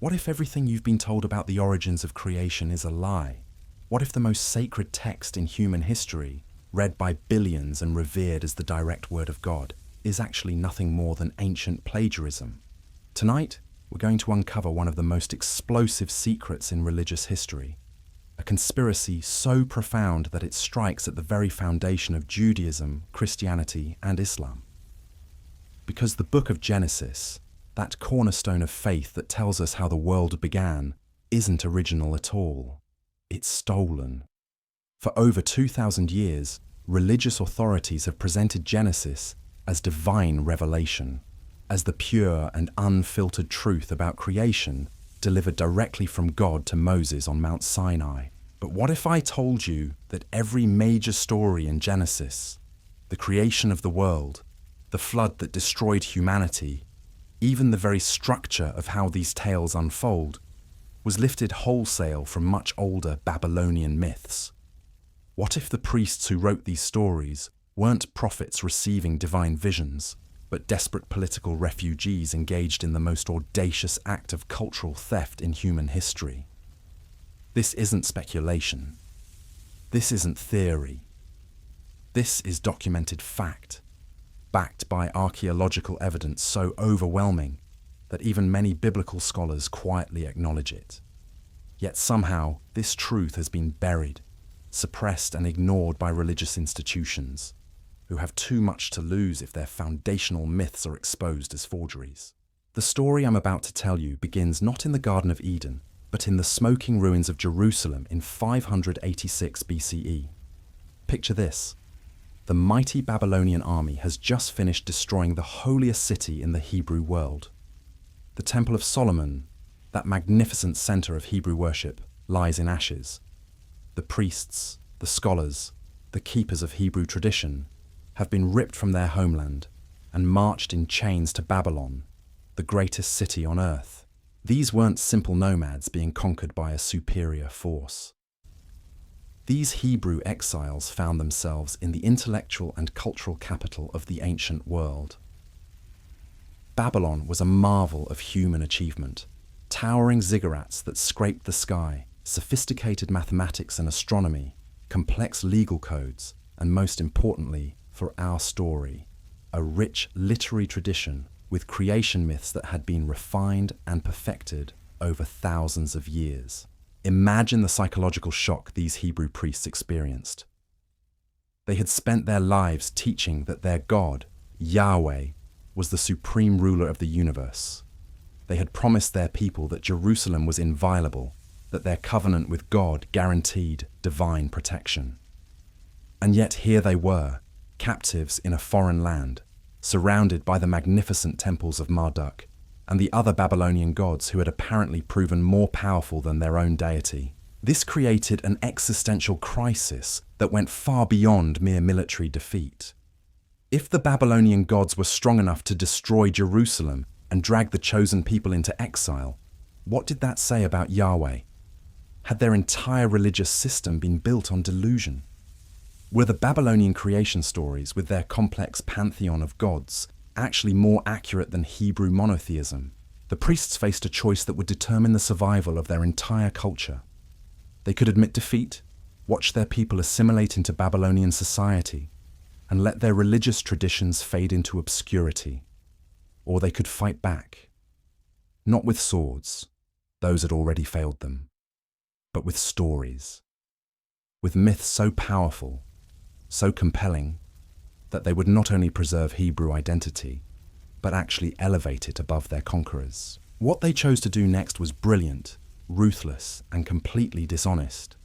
What if everything you've been told about the origins of creation is a lie? What if the most sacred text in human history, read by billions and revered as the direct word of God, is actually nothing more than ancient plagiarism? Tonight, we're going to uncover one of the most explosive secrets in religious history, a conspiracy so profound that it strikes at the very foundation of Judaism, Christianity, and Islam. Because the book of Genesis, that cornerstone of faith that tells us how the world began, isn't original at all. It's stolen. For over 2,000 years, religious authorities have presented Genesis as divine revelation, as the pure and unfiltered truth about creation delivered directly from God to Moses on Mount Sinai. But what if I told you that every major story in Genesis, the creation of the world, the flood that destroyed humanity, even the very structure of how these tales unfold, was lifted wholesale from much older Babylonian myths? What if the priests who wrote these stories weren't prophets receiving divine visions, but desperate political refugees engaged in the most audacious act of cultural theft in human history? This isn't speculation. This isn't theory. This is documented fact, backed by archaeological evidence so overwhelming that even many biblical scholars quietly acknowledge it. Yet somehow, this truth has been buried, suppressed and ignored by religious institutions, who have too much to lose if their foundational myths are exposed as forgeries. The story I'm about to tell you begins not in the Garden of Eden, but in the smoking ruins of Jerusalem in 586 BCE. Picture this. The mighty Babylonian army has just finished destroying the holiest city in the Hebrew world. The Temple of Solomon, that magnificent center of Hebrew worship, lies in ashes. The priests, the scholars, the keepers of Hebrew tradition have been ripped from their homeland and marched in chains to Babylon, the greatest city on earth. These weren't simple nomads being conquered by a superior force. These Hebrew exiles found themselves in the intellectual and cultural capital of the ancient world. Babylon was a marvel of human achievement, towering ziggurats that scraped the sky, sophisticated mathematics and astronomy, complex legal codes, and most importantly, for our story, a rich literary tradition with creation myths that had been refined and perfected over thousands of years. Imagine the psychological shock these Hebrew priests experienced. They had spent their lives teaching that their God, Yahweh, was the supreme ruler of the universe. They had promised their people that Jerusalem was inviolable, that their covenant with God guaranteed divine protection. And yet here they were, captives in a foreign land, surrounded by the magnificent temples of Marduk and the other Babylonian gods who had apparently proven more powerful than their own deity. This created an existential crisis that went far beyond mere military defeat. If the Babylonian gods were strong enough to destroy Jerusalem and drag the chosen people into exile, what did that say about Yahweh? Had their entire religious system been built on delusion? Were the Babylonian creation stories, with their complex pantheon of gods, actually more accurate than Hebrew monotheism? The priests faced a choice that would determine the survival of their entire culture. They could admit defeat, watch their people assimilate into Babylonian society, and let their religious traditions fade into obscurity. Or they could fight back. Not with swords, those had already failed them, but with stories. With myths so powerful, so compelling, that they would not only preserve Hebrew identity, but actually elevate it above their conquerors. What they chose to do next was brilliant, ruthless, and completely dishonest.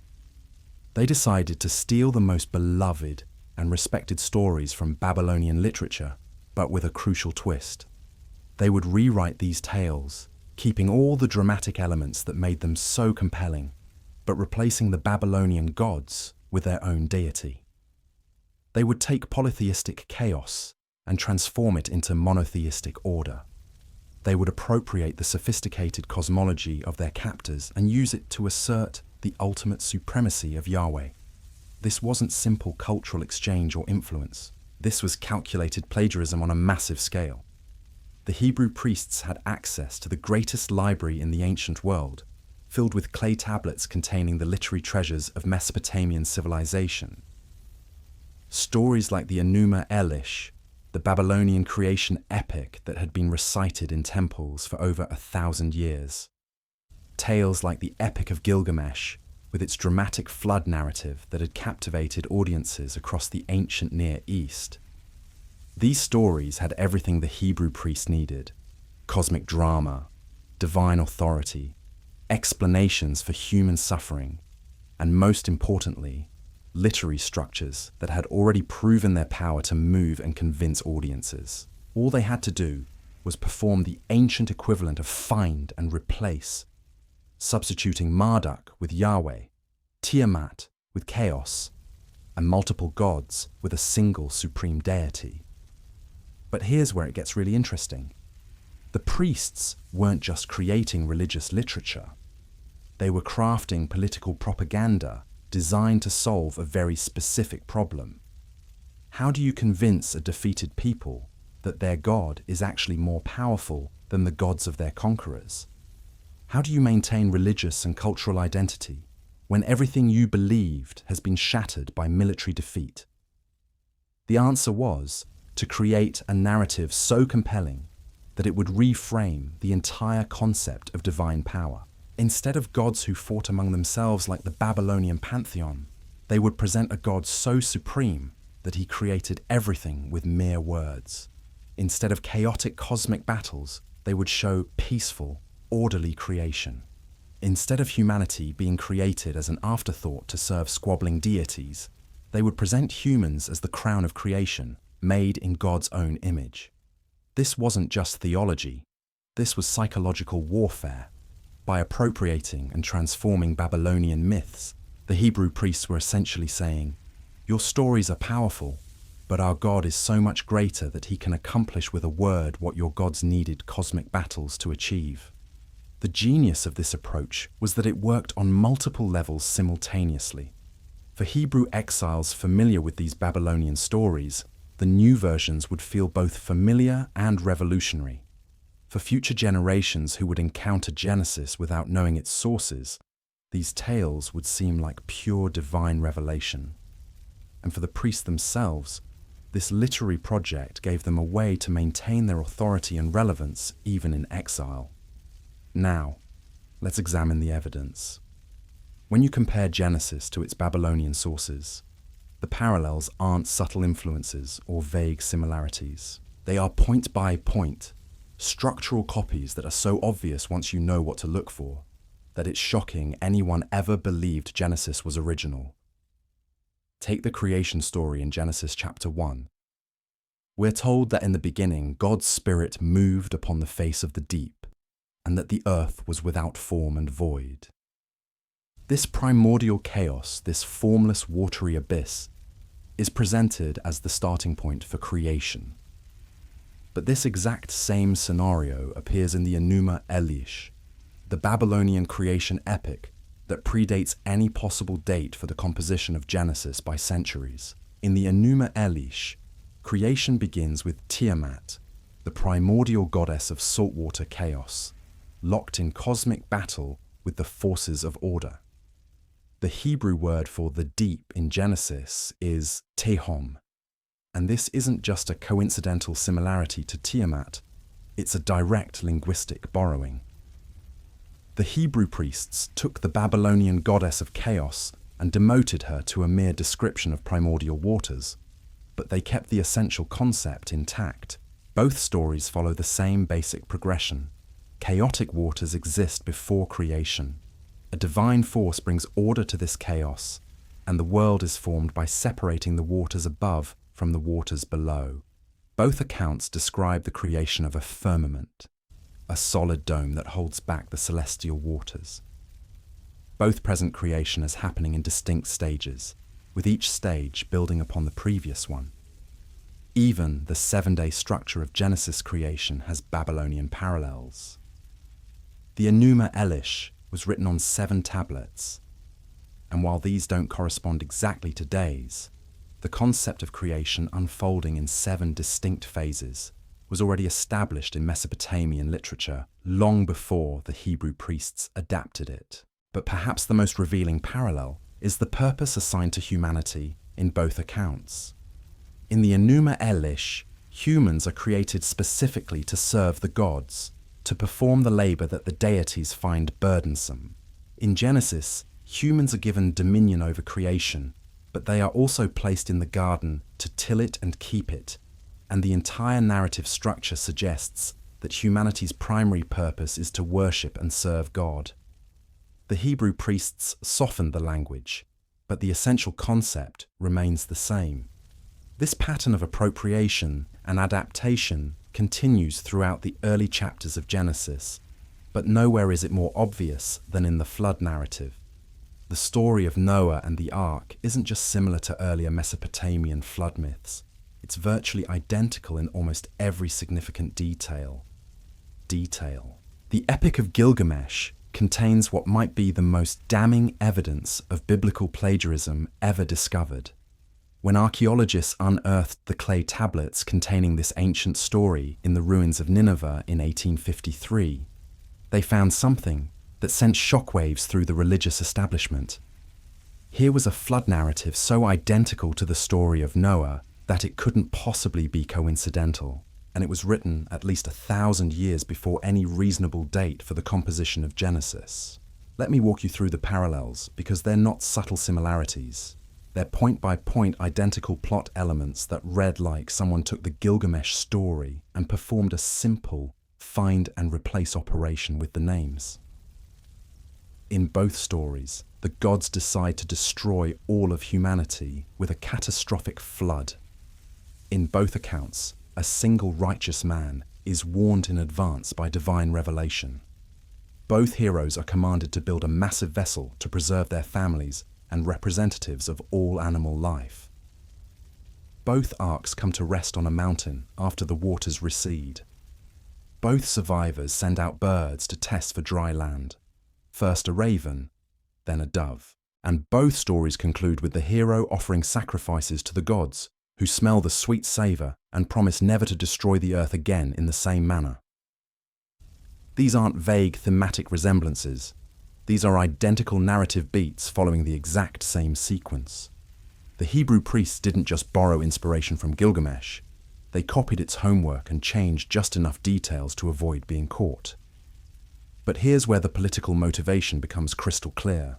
They decided to steal the most beloved and respected stories from Babylonian literature, but with a crucial twist. They would rewrite these tales, keeping all the dramatic elements that made them so compelling, but replacing the Babylonian gods with their own deity. They would take polytheistic chaos and transform it into monotheistic order. They would appropriate the sophisticated cosmology of their captors and use it to assert the ultimate supremacy of Yahweh. This wasn't simple cultural exchange or influence. This was calculated plagiarism on a massive scale. The Hebrew priests had access to the greatest library in the ancient world, filled with clay tablets containing the literary treasures of Mesopotamian civilization. Stories like the Enuma Elish, the Babylonian creation epic that had been recited in temples for over 1,000 years. Tales like the Epic of Gilgamesh, with its dramatic flood narrative that had captivated audiences across the ancient Near East. These stories had everything the Hebrew priest needed: cosmic drama, divine authority, explanations for human suffering, and most importantly, literary structures that had already proven their power to move and convince audiences. All they had to do was perform the ancient equivalent of find and replace, substituting Marduk with Yahweh, Tiamat with chaos, and multiple gods with a single supreme deity. But here's where it gets really interesting. The priests weren't just creating religious literature. They were crafting political propaganda designed to solve a very specific problem. How do you convince a defeated people that their God is actually more powerful than the gods of their conquerors? How do you maintain religious and cultural identity when everything you believed has been shattered by military defeat? The answer was to create a narrative so compelling that it would reframe the entire concept of divine power. Instead of gods who fought among themselves like the Babylonian pantheon, they would present a God so supreme that he created everything with mere words. Instead of chaotic cosmic battles, they would show peaceful, orderly creation. Instead of humanity being created as an afterthought to serve squabbling deities, they would present humans as the crown of creation, made in God's own image. This wasn't just theology, this was psychological warfare. By appropriating and transforming Babylonian myths, the Hebrew priests were essentially saying, "Your stories are powerful, but our God is so much greater that he can accomplish with a word what your gods needed cosmic battles to achieve." The genius of this approach was that it worked on multiple levels simultaneously. For Hebrew exiles familiar with these Babylonian stories, the new versions would feel both familiar and revolutionary. For future generations who would encounter Genesis without knowing its sources, these tales would seem like pure divine revelation. And for the priests themselves, this literary project gave them a way to maintain their authority and relevance even in exile. Now, let's examine the evidence. When you compare Genesis to its Babylonian sources, the parallels aren't subtle influences or vague similarities. They are point-by-point, structural copies that are so obvious once you know what to look for, that it's shocking anyone ever believed Genesis was original. Take the creation story in Genesis chapter 1. We're told that in the beginning, God's Spirit moved upon the face of the deep, and that the earth was without form and void. This primordial chaos, this formless watery abyss, is presented as the starting point for creation. But this exact same scenario appears in the Enuma Elish, the Babylonian creation epic that predates any possible date for the composition of Genesis by centuries. In the Enuma Elish, creation begins with Tiamat, the primordial goddess of saltwater chaos, locked in cosmic battle with the forces of order. The Hebrew word for the deep in Genesis is Tehom, and this isn't just a coincidental similarity to Tiamat, it's a direct linguistic borrowing. The Hebrew priests took the Babylonian goddess of chaos and demoted her to a mere description of primordial waters, but they kept the essential concept intact. Both stories follow the same basic progression. Chaotic waters exist before creation. A divine force brings order to this chaos, and the world is formed by separating the waters above from the waters below. Both accounts describe the creation of a firmament, a solid dome that holds back the celestial waters. Both present creation as happening in distinct stages, with each stage building upon the previous one. Even the 7-day structure of Genesis creation has Babylonian parallels. The Enuma Elish was written on 7 tablets, and while these don't correspond exactly to days, the concept of creation unfolding in 7 distinct phases was already established in Mesopotamian literature long before the Hebrew priests adapted it. But perhaps the most revealing parallel is the purpose assigned to humanity in both accounts. In the Enuma Elish, humans are created specifically to serve the gods, to perform the labor that the deities find burdensome. In Genesis, humans are given dominion over creation, but they are also placed in the garden to till it and keep it, and the entire narrative structure suggests that humanity's primary purpose is to worship and serve God. The Hebrew priests softened the language, but the essential concept remains the same. This pattern of appropriation and adaptation continues throughout the early chapters of Genesis, but nowhere is it more obvious than in the flood narrative. The story of Noah and the ark isn't just similar to earlier Mesopotamian flood myths. It's virtually identical in almost every significant detail. The Epic of Gilgamesh contains what might be the most damning evidence of biblical plagiarism ever discovered. When archaeologists unearthed the clay tablets containing this ancient story in the ruins of Nineveh in 1853, they found something that sent shockwaves through the religious establishment. Here was a flood narrative so identical to the story of Noah that it couldn't possibly be coincidental, and it was written at least 1,000 years before any reasonable date for the composition of Genesis. Let me walk you through the parallels, because they're not subtle similarities. They're point-by-point identical plot elements that read like someone took the Gilgamesh story and performed a simple find and replace operation with the names. In both stories, the gods decide to destroy all of humanity with a catastrophic flood. In both accounts, a single righteous man is warned in advance by divine revelation. Both heroes are commanded to build a massive vessel to preserve their families and representatives of all animal life. Both arks come to rest on a mountain after the waters recede. Both survivors send out birds to test for dry land. First a raven, then a dove. And both stories conclude with the hero offering sacrifices to the gods, who smell the sweet savour and promise never to destroy the earth again in the same manner. These aren't vague thematic resemblances. These are identical narrative beats following the exact same sequence. The Hebrew priests didn't just borrow inspiration from Gilgamesh. They copied its homework and changed just enough details to avoid being caught. But here's where the political motivation becomes crystal clear.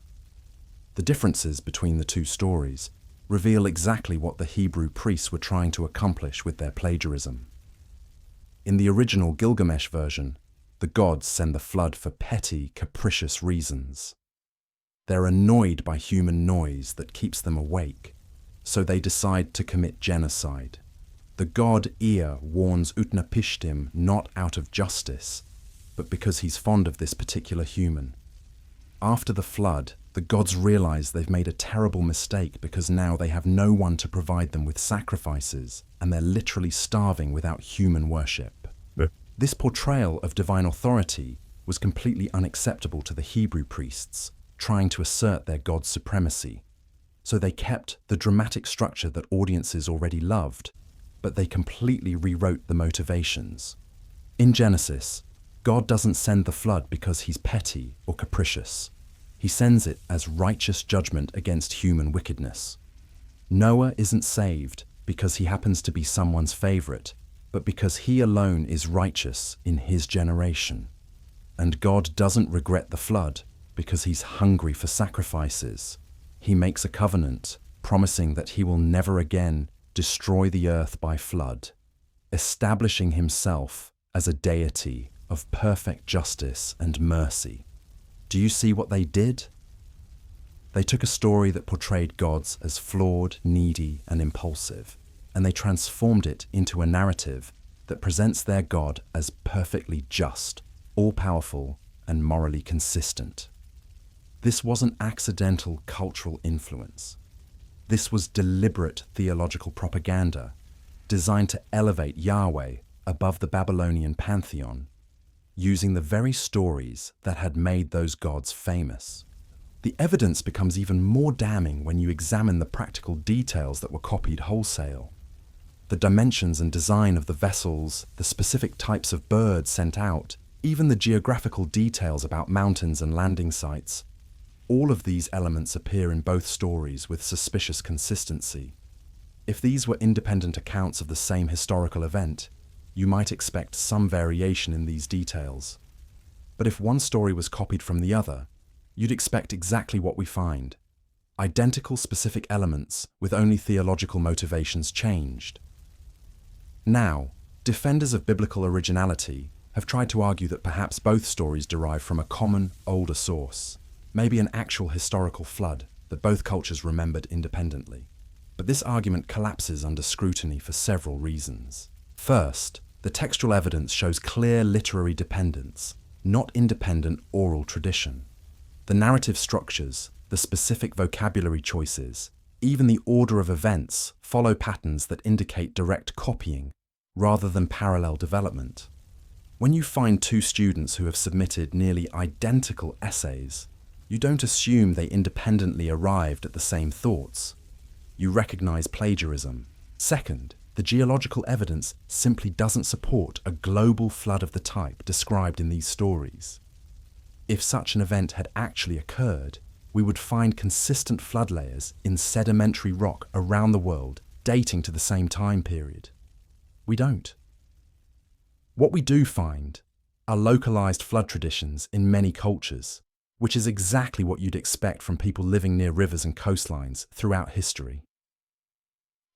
The differences between the two stories reveal exactly what the Hebrew priests were trying to accomplish with their plagiarism. In the original Gilgamesh version, the gods send the flood for petty, capricious reasons. They're annoyed by human noise that keeps them awake, so they decide to commit genocide. The god Ea warns Utnapishtim not out of justice, but because he's fond of this particular human. After the flood, the gods realize they've made a terrible mistake because now they have no one to provide them with sacrifices, and they're literally starving without human worship. This portrayal of divine authority was completely unacceptable to the Hebrew priests, trying to assert their god's supremacy. So they kept the dramatic structure that audiences already loved, but they completely rewrote the motivations. In Genesis, God doesn't send the flood because he's petty or capricious. He sends it as righteous judgment against human wickedness. Noah isn't saved because he happens to be someone's favorite, but because he alone is righteous in his generation. And God doesn't regret the flood because he's hungry for sacrifices. He makes a covenant, promising that he will never again destroy the earth by flood, establishing himself as a deity of perfect justice and mercy. Do you see what they did? They took a story that portrayed gods as flawed, needy, and impulsive, and they transformed it into a narrative that presents their God as perfectly just, all-powerful, and morally consistent. This wasn't accidental cultural influence. This was deliberate theological propaganda designed to elevate Yahweh above the Babylonian pantheon, using the very stories that had made those gods famous. The evidence becomes even more damning when you examine the practical details that were copied wholesale. The dimensions and design of the vessels, the specific types of birds sent out, even the geographical details about mountains and landing sites, all of these elements appear in both stories with suspicious consistency. If these were independent accounts of the same historical event, you might expect some variation in these details. But if one story was copied from the other, you'd expect exactly what we find: identical specific elements with only theological motivations changed. Now, defenders of biblical originality have tried to argue that perhaps both stories derive from a common, older source, maybe an actual historical flood that both cultures remembered independently. But this argument collapses under scrutiny for several reasons. First, the textual evidence shows clear literary dependence, not independent oral tradition. The narrative structures, the specific vocabulary choices, even the order of events follow patterns that indicate direct copying rather than parallel development. When you find two students who have submitted nearly identical essays, you don't assume they independently arrived at the same thoughts. You recognize plagiarism. Second, the geological evidence simply doesn't support a global flood of the type described in these stories. If such an event had actually occurred, we would find consistent flood layers in sedimentary rock around the world dating to the same time period. We don't. What we do find are localized flood traditions in many cultures, which is exactly what you'd expect from people living near rivers and coastlines throughout history.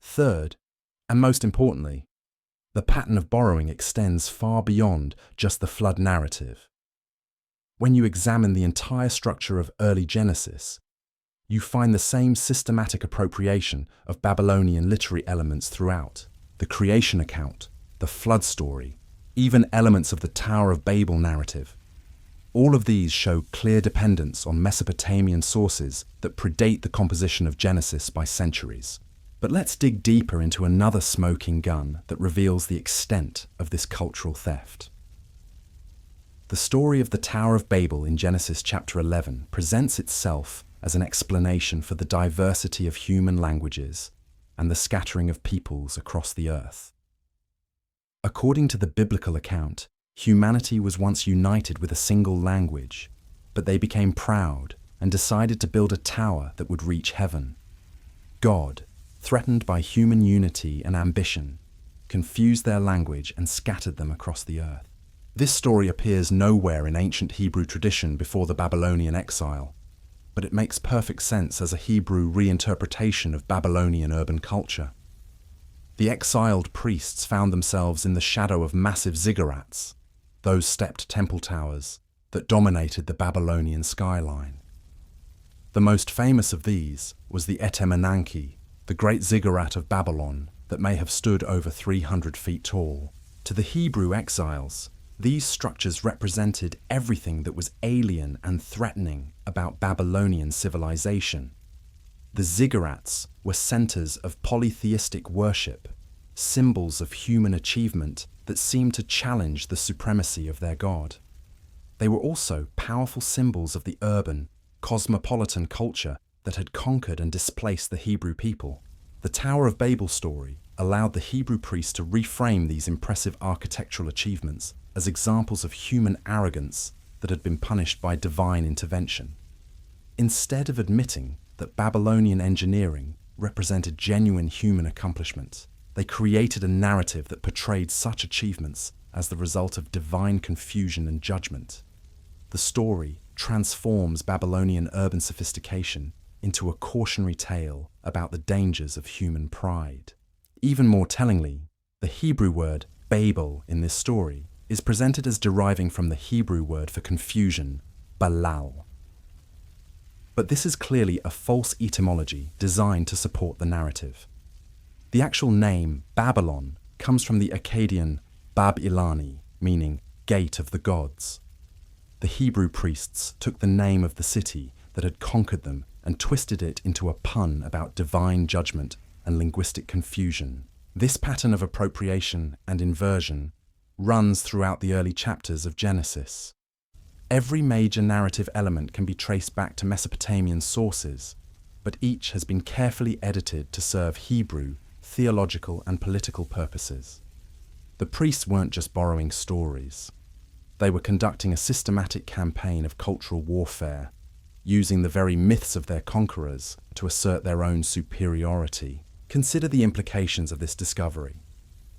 Third, and most importantly, the pattern of borrowing extends far beyond just the flood narrative. When you examine the entire structure of early Genesis, you find the same systematic appropriation of Babylonian literary elements throughout: the creation account, the flood story, even elements of the Tower of Babel narrative. All of these show clear dependence on Mesopotamian sources that predate the composition of Genesis by centuries. But let's dig deeper into another smoking gun that reveals the extent of this cultural theft. The story of the Tower of Babel in Genesis chapter 11 presents itself as an explanation for the diversity of human languages and the scattering of peoples across the earth. According to the biblical account, humanity was once united with a single language, but they became proud and decided to build a tower that would reach heaven. God, threatened by human unity and ambition, confused their language and scattered them across the earth. This story appears nowhere in ancient Hebrew tradition before the Babylonian exile, but it makes perfect sense as a Hebrew reinterpretation of Babylonian urban culture. The exiled priests found themselves in the shadow of massive ziggurats, those stepped temple towers that dominated the Babylonian skyline. The most famous of these was the Etemenanki, the great ziggurat of Babylon that may have stood over 300 feet tall. To the Hebrew exiles, these structures represented everything that was alien and threatening about Babylonian civilization. The ziggurats were centers of polytheistic worship, symbols of human achievement that seemed to challenge the supremacy of their god. They were also powerful symbols of the urban, cosmopolitan culture that had conquered and displaced the Hebrew people. The Tower of Babel story allowed the Hebrew priests to reframe these impressive architectural achievements as examples of human arrogance that had been punished by divine intervention. Instead of admitting that Babylonian engineering represented genuine human accomplishment, they created a narrative that portrayed such achievements as the result of divine confusion and judgment. The story transforms Babylonian urban sophistication into a cautionary tale about the dangers of human pride. Even more tellingly, the Hebrew word Babel in this story is presented as deriving from the Hebrew word for confusion, balal. But this is clearly a false etymology designed to support the narrative. The actual name Babylon comes from the Akkadian Bab Ilani, meaning gate of the gods. The Hebrew priests took the name of the city that had conquered them and twisted it into a pun about divine judgment and linguistic confusion. This pattern of appropriation and inversion runs throughout the early chapters of Genesis. Every major narrative element can be traced back to Mesopotamian sources, but each has been carefully edited to serve Hebrew, theological and political purposes. The priests weren't just borrowing stories. They were conducting a systematic campaign of cultural warfare, using the very myths of their conquerors to assert their own superiority. Consider the implications of this discovery.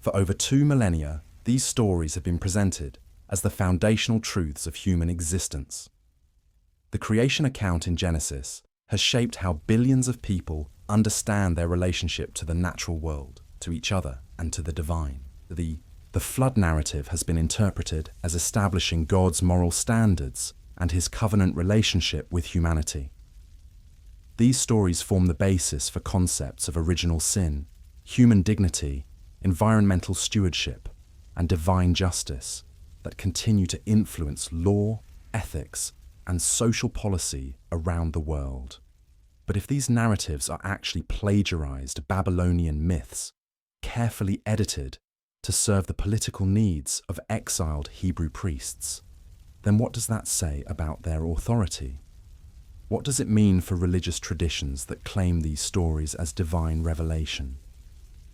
For over 2 millennia, these stories have been presented as the foundational truths of human existence. The creation account in Genesis has shaped how billions of people understand their relationship to the natural world, to each other, and to the divine. The flood narrative has been interpreted as establishing God's moral standards and his covenant relationship with humanity. These stories form the basis for concepts of original sin, human dignity, environmental stewardship, and divine justice that continue to influence law, ethics, and social policy around the world. But if these narratives are actually plagiarized Babylonian myths, carefully edited to serve the political needs of exiled Hebrew priests, then what does that say about their authority? What does it mean for religious traditions that claim these stories as divine revelation?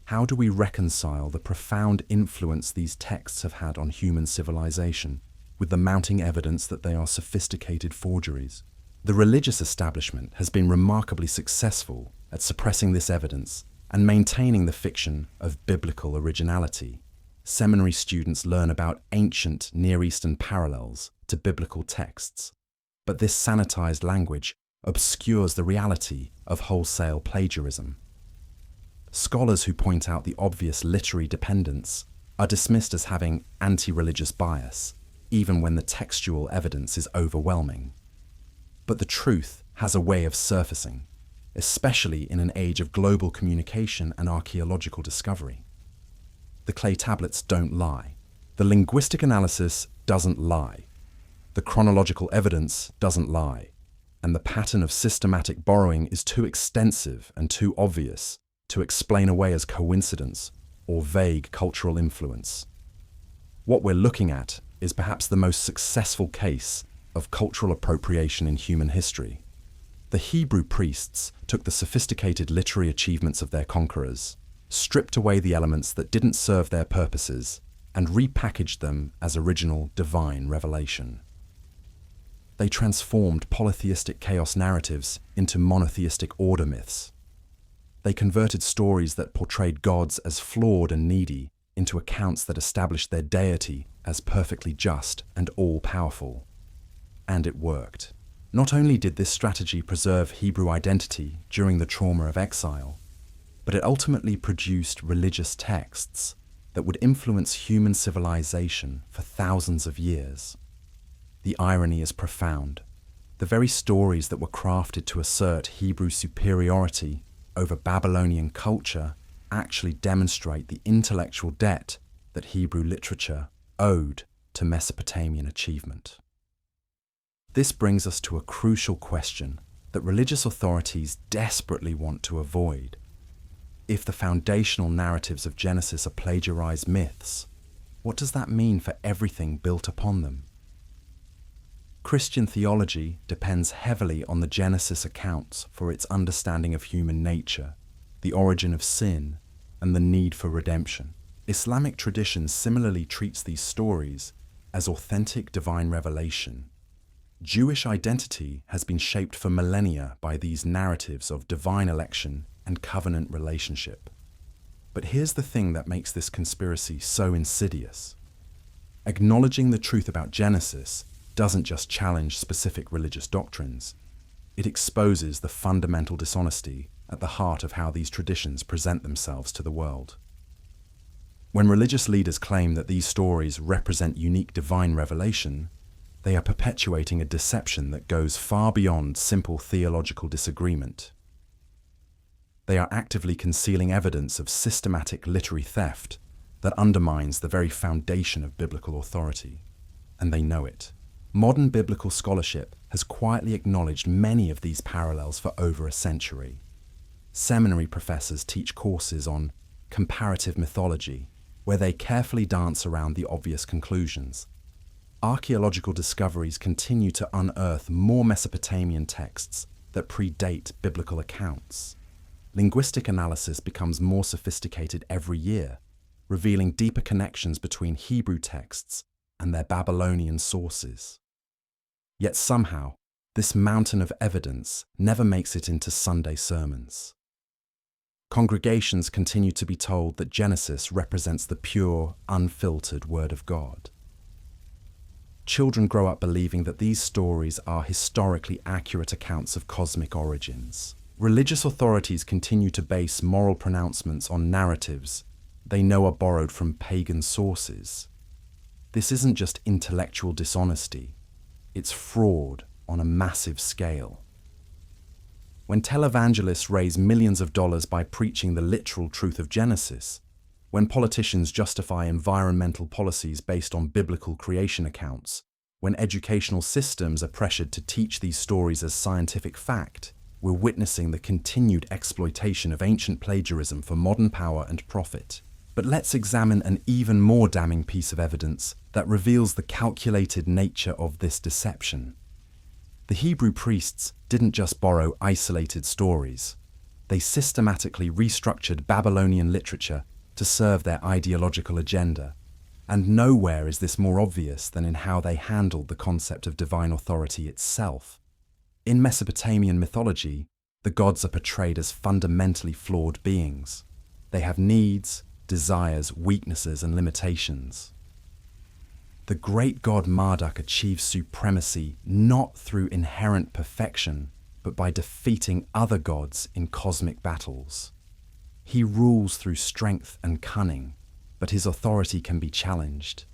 How do we reconcile the profound influence these texts have had on human civilization with the mounting evidence that they are sophisticated forgeries? The religious establishment has been remarkably successful at suppressing this evidence and maintaining the fiction of biblical originality. Seminary students learn about ancient Near Eastern parallels to biblical texts, but this sanitized language obscures the reality of wholesale plagiarism. Scholars who point out the obvious literary dependence are dismissed as having anti-religious bias, even when the textual evidence is overwhelming. But the truth has a way of surfacing, especially in an age of global communication and archaeological discovery. The clay tablets don't lie. The linguistic analysis doesn't lie. The chronological evidence doesn't lie. And the pattern of systematic borrowing is too extensive and too obvious to explain away as coincidence or vague cultural influence. What we're looking at is perhaps the most successful case of cultural appropriation in human history. The Hebrew priests took the sophisticated literary achievements of their conquerors, stripped away the elements that didn't serve their purposes, and repackaged them as original divine revelation. They transformed polytheistic chaos narratives into monotheistic order myths. They converted stories that portrayed gods as flawed and needy into accounts that established their deity as perfectly just and all-powerful. And it worked. Not only did this strategy preserve Hebrew identity during the trauma of exile, but it ultimately produced religious texts that would influence human civilization for thousands of years. The irony is profound. The very stories that were crafted to assert Hebrew superiority over Babylonian culture actually demonstrate the intellectual debt that Hebrew literature owed to Mesopotamian achievement. This brings us to a crucial question that religious authorities desperately want to avoid. If the foundational narratives of Genesis are plagiarized myths, what does that mean for everything built upon them? Christian theology depends heavily on the Genesis accounts for its understanding of human nature, the origin of sin, and the need for redemption. Islamic tradition similarly treats these stories as authentic divine revelation. Jewish identity has been shaped for millennia by these narratives of divine election and covenant relationship. But here's the thing that makes this conspiracy so insidious. Acknowledging the truth about Genesis doesn't just challenge specific religious doctrines, it exposes the fundamental dishonesty at the heart of how these traditions present themselves to the world. When religious leaders claim that these stories represent unique divine revelation, they are perpetuating a deception that goes far beyond simple theological disagreement. They are actively concealing evidence of systematic literary theft that undermines the very foundation of biblical authority, and they know it. Modern biblical scholarship has quietly acknowledged many of these parallels for over a century. Seminary professors teach courses on comparative mythology, where they carefully dance around the obvious conclusions. Archaeological discoveries continue to unearth more Mesopotamian texts that predate biblical accounts. linguistic analysis becomes more sophisticated every year, revealing deeper connections between Hebrew texts and their Babylonian sources. Yet somehow, this mountain of evidence never makes it into Sunday sermons. Congregations continue to be told that Genesis represents the pure, unfiltered Word of God. Children grow up believing that these stories are historically accurate accounts of cosmic origins. Religious authorities continue to base moral pronouncements on narratives they know are borrowed from pagan sources. This isn't just intellectual dishonesty, it's fraud on a massive scale. When televangelists raise millions of dollars by preaching the literal truth of Genesis, when politicians justify environmental policies based on biblical creation accounts, when educational systems are pressured to teach these stories as scientific fact, we're witnessing the continued exploitation of ancient plagiarism for modern power and profit. But let's examine an even more damning piece of evidence that reveals the calculated nature of this deception. The Hebrew priests didn't just borrow isolated stories. They systematically restructured Babylonian literature to serve their ideological agenda. And nowhere is this more obvious than in how they handled the concept of divine authority itself. In Mesopotamian mythology, the gods are portrayed as fundamentally flawed beings. They have needs, desires, weaknesses, and limitations. The great god Marduk achieves supremacy not through inherent perfection, but by defeating other gods in cosmic battles. He rules through strength and cunning, but his authority can be challenged.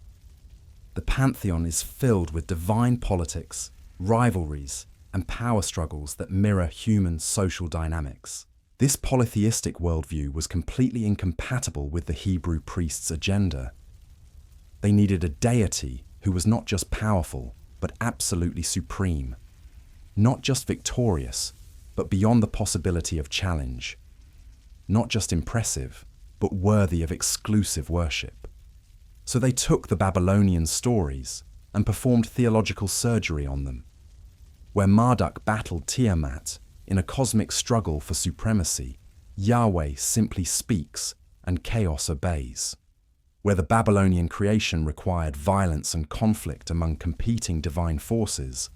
The pantheon is filled with divine politics, rivalries, and power struggles that mirror human social dynamics. This polytheistic worldview was completely incompatible with the Hebrew priests' agenda. They needed a deity who was not just powerful, but absolutely supreme. Not just victorious, but beyond the possibility of challenge. Not just impressive, but worthy of exclusive worship. So they took the Babylonian stories and performed theological surgery on them. Where Marduk battled Tiamat in a cosmic struggle for supremacy, Yahweh simply speaks and chaos obeys. Where the Babylonian creation required violence and conflict among competing divine forces,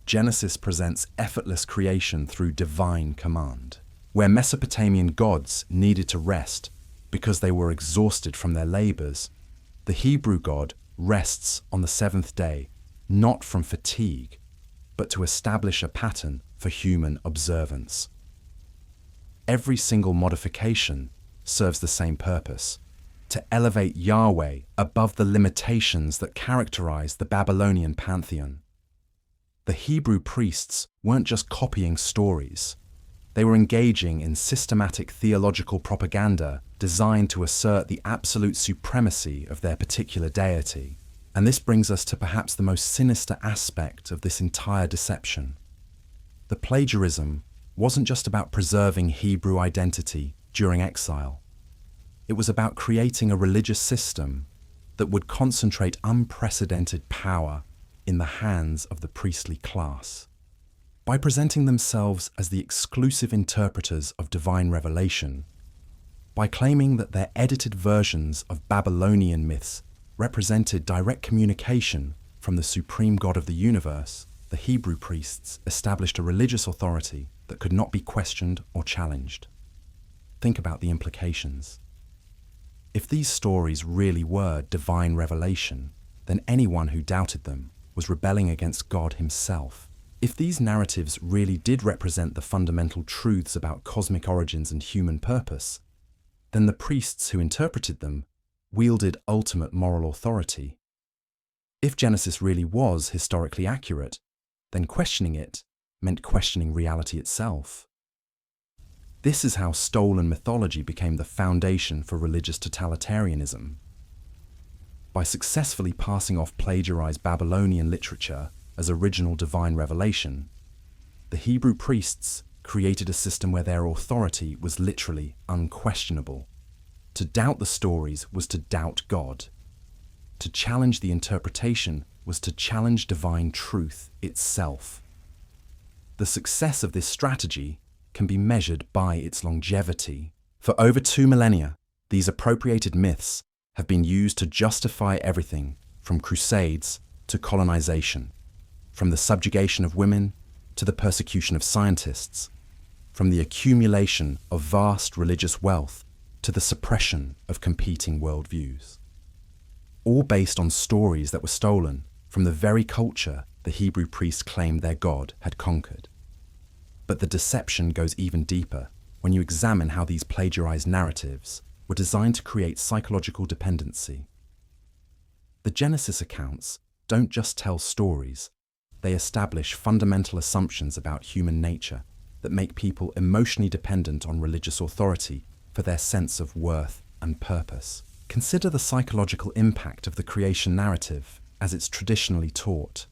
Genesis presents effortless creation through divine command. Where Mesopotamian gods needed to rest because they were exhausted from their labors, the Hebrew God rests on the seventh day, not from fatigue, but to establish a pattern for human observance. Every single modification serves the same purpose: to elevate Yahweh above the limitations that characterize the Babylonian pantheon. The Hebrew priests weren't just copying stories. They were engaging in systematic theological propaganda designed to assert the absolute supremacy of their particular deity. And this brings us to perhaps the most sinister aspect of this entire deception. The plagiarism wasn't just about preserving Hebrew identity during exile. It was about creating a religious system that would concentrate unprecedented power in the hands of the priestly class. By presenting themselves as the exclusive interpreters of divine revelation, by claiming that their edited versions of Babylonian myths represented direct communication from the supreme God of the universe, the Hebrew priests established a religious authority that could not be questioned or challenged. Think about the implications. If these stories really were divine revelation, then anyone who doubted them was rebelling against God himself. If these narratives really did represent the fundamental truths about cosmic origins and human purpose, then the priests who interpreted them wielded ultimate moral authority. If Genesis really was historically accurate, then questioning it meant questioning reality itself. This is how stolen mythology became the foundation for religious totalitarianism. By successfully passing off plagiarized Babylonian literature as original divine revelation, the Hebrew priests created a system where their authority was literally unquestionable. To doubt the stories was to doubt God. To challenge the interpretation was to challenge divine truth itself. The success of this strategy can be measured by its longevity. For over 2 millennia, these appropriated myths have been used to justify everything from crusades to colonization, from the subjugation of women to the persecution of scientists, from the accumulation of vast religious wealth to the suppression of competing worldviews. All based on stories that were stolen from the very culture the Hebrew priests claimed their God had conquered. But the deception goes even deeper when you examine how these plagiarized narratives were designed to create psychological dependency. The Genesis accounts don't just tell stories, they establish fundamental assumptions about human nature that make people emotionally dependent on religious authority for their sense of worth and purpose. Consider the psychological impact of the creation narrative as it's traditionally taught.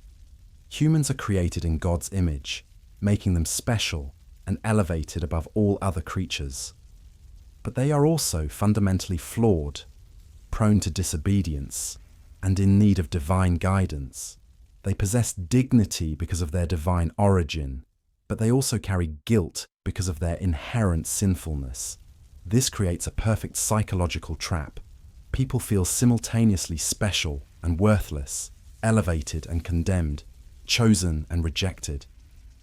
Humans are created in God's image, making them special and elevated above all other creatures. But they are also fundamentally flawed, prone to disobedience, and in need of divine guidance. They possess dignity because of their divine origin, but they also carry guilt because of their inherent sinfulness. This creates a perfect psychological trap. People feel simultaneously special and worthless, elevated and condemned, chosen and rejected.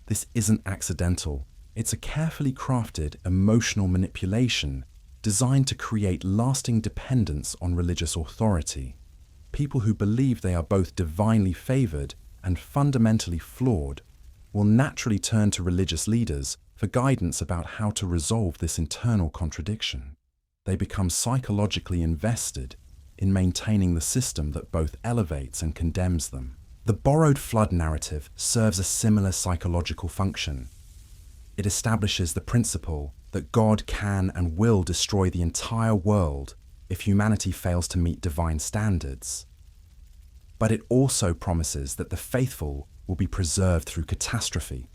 This isn't accidental. It's a carefully crafted emotional manipulation designed to create lasting dependence on religious authority. People who believe they are both divinely favored and fundamentally flawed will naturally turn to religious leaders for guidance about how to resolve this internal contradiction. They become psychologically invested in maintaining the system that both elevates and condemns them. The borrowed flood narrative serves a similar psychological function. It establishes the principle that God can and will destroy the entire world if humanity fails to meet divine standards. But it also promises that the faithful will be preserved through catastrophe.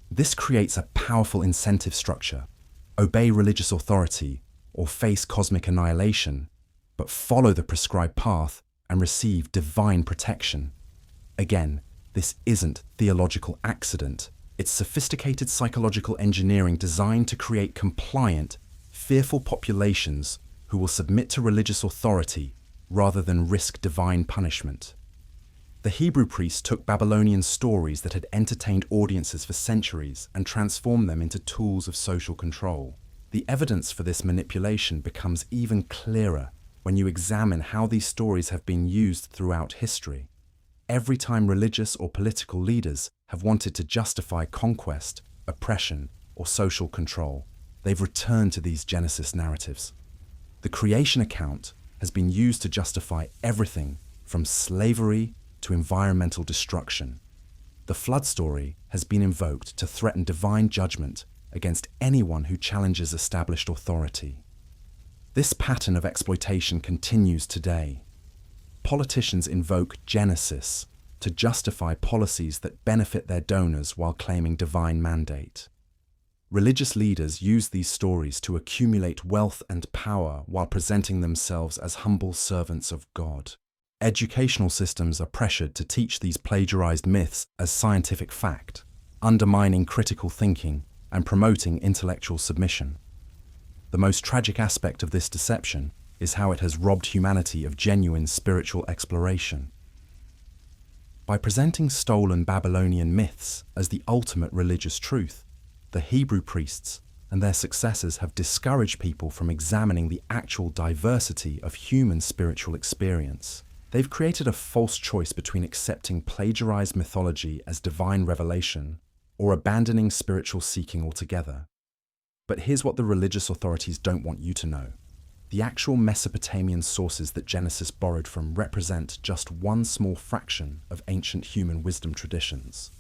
This creates a powerful incentive structure: obey religious authority or face cosmic annihilation, but follow the prescribed path and receive divine protection. Again, this isn't theological accident. It's sophisticated psychological engineering designed to create compliant, fearful populations who will submit to religious authority rather than risk divine punishment. The Hebrew priests took Babylonian stories that had entertained audiences for centuries and transformed them into tools of social control. The evidence for this manipulation becomes even clearer when you examine how these stories have been used throughout history. Every time religious or political leaders have wanted to justify conquest, oppression, or social control, they've returned to these Genesis narratives. The creation account has been used to justify everything from slavery to environmental destruction. The flood story has been invoked to threaten divine judgment against anyone who challenges established authority. This pattern of exploitation continues today. Politicians invoke Genesis to justify policies that benefit their donors while claiming divine mandate. Religious leaders use these stories to accumulate wealth and power while presenting themselves as humble servants of God. Educational systems are pressured to teach these plagiarized myths as scientific fact, undermining critical thinking and promoting intellectual submission. The most tragic aspect of this deception is how it has robbed humanity of genuine spiritual exploration. By presenting stolen Babylonian myths as the ultimate religious truth, the Hebrew priests and their successors have discouraged people from examining the actual diversity of human spiritual experience. They've created a false choice between accepting plagiarized mythology as divine revelation or abandoning spiritual seeking altogether. But here's what the religious authorities don't want you to know. The actual Mesopotamian sources that Genesis borrowed from represent just one small fraction of ancient human wisdom traditions.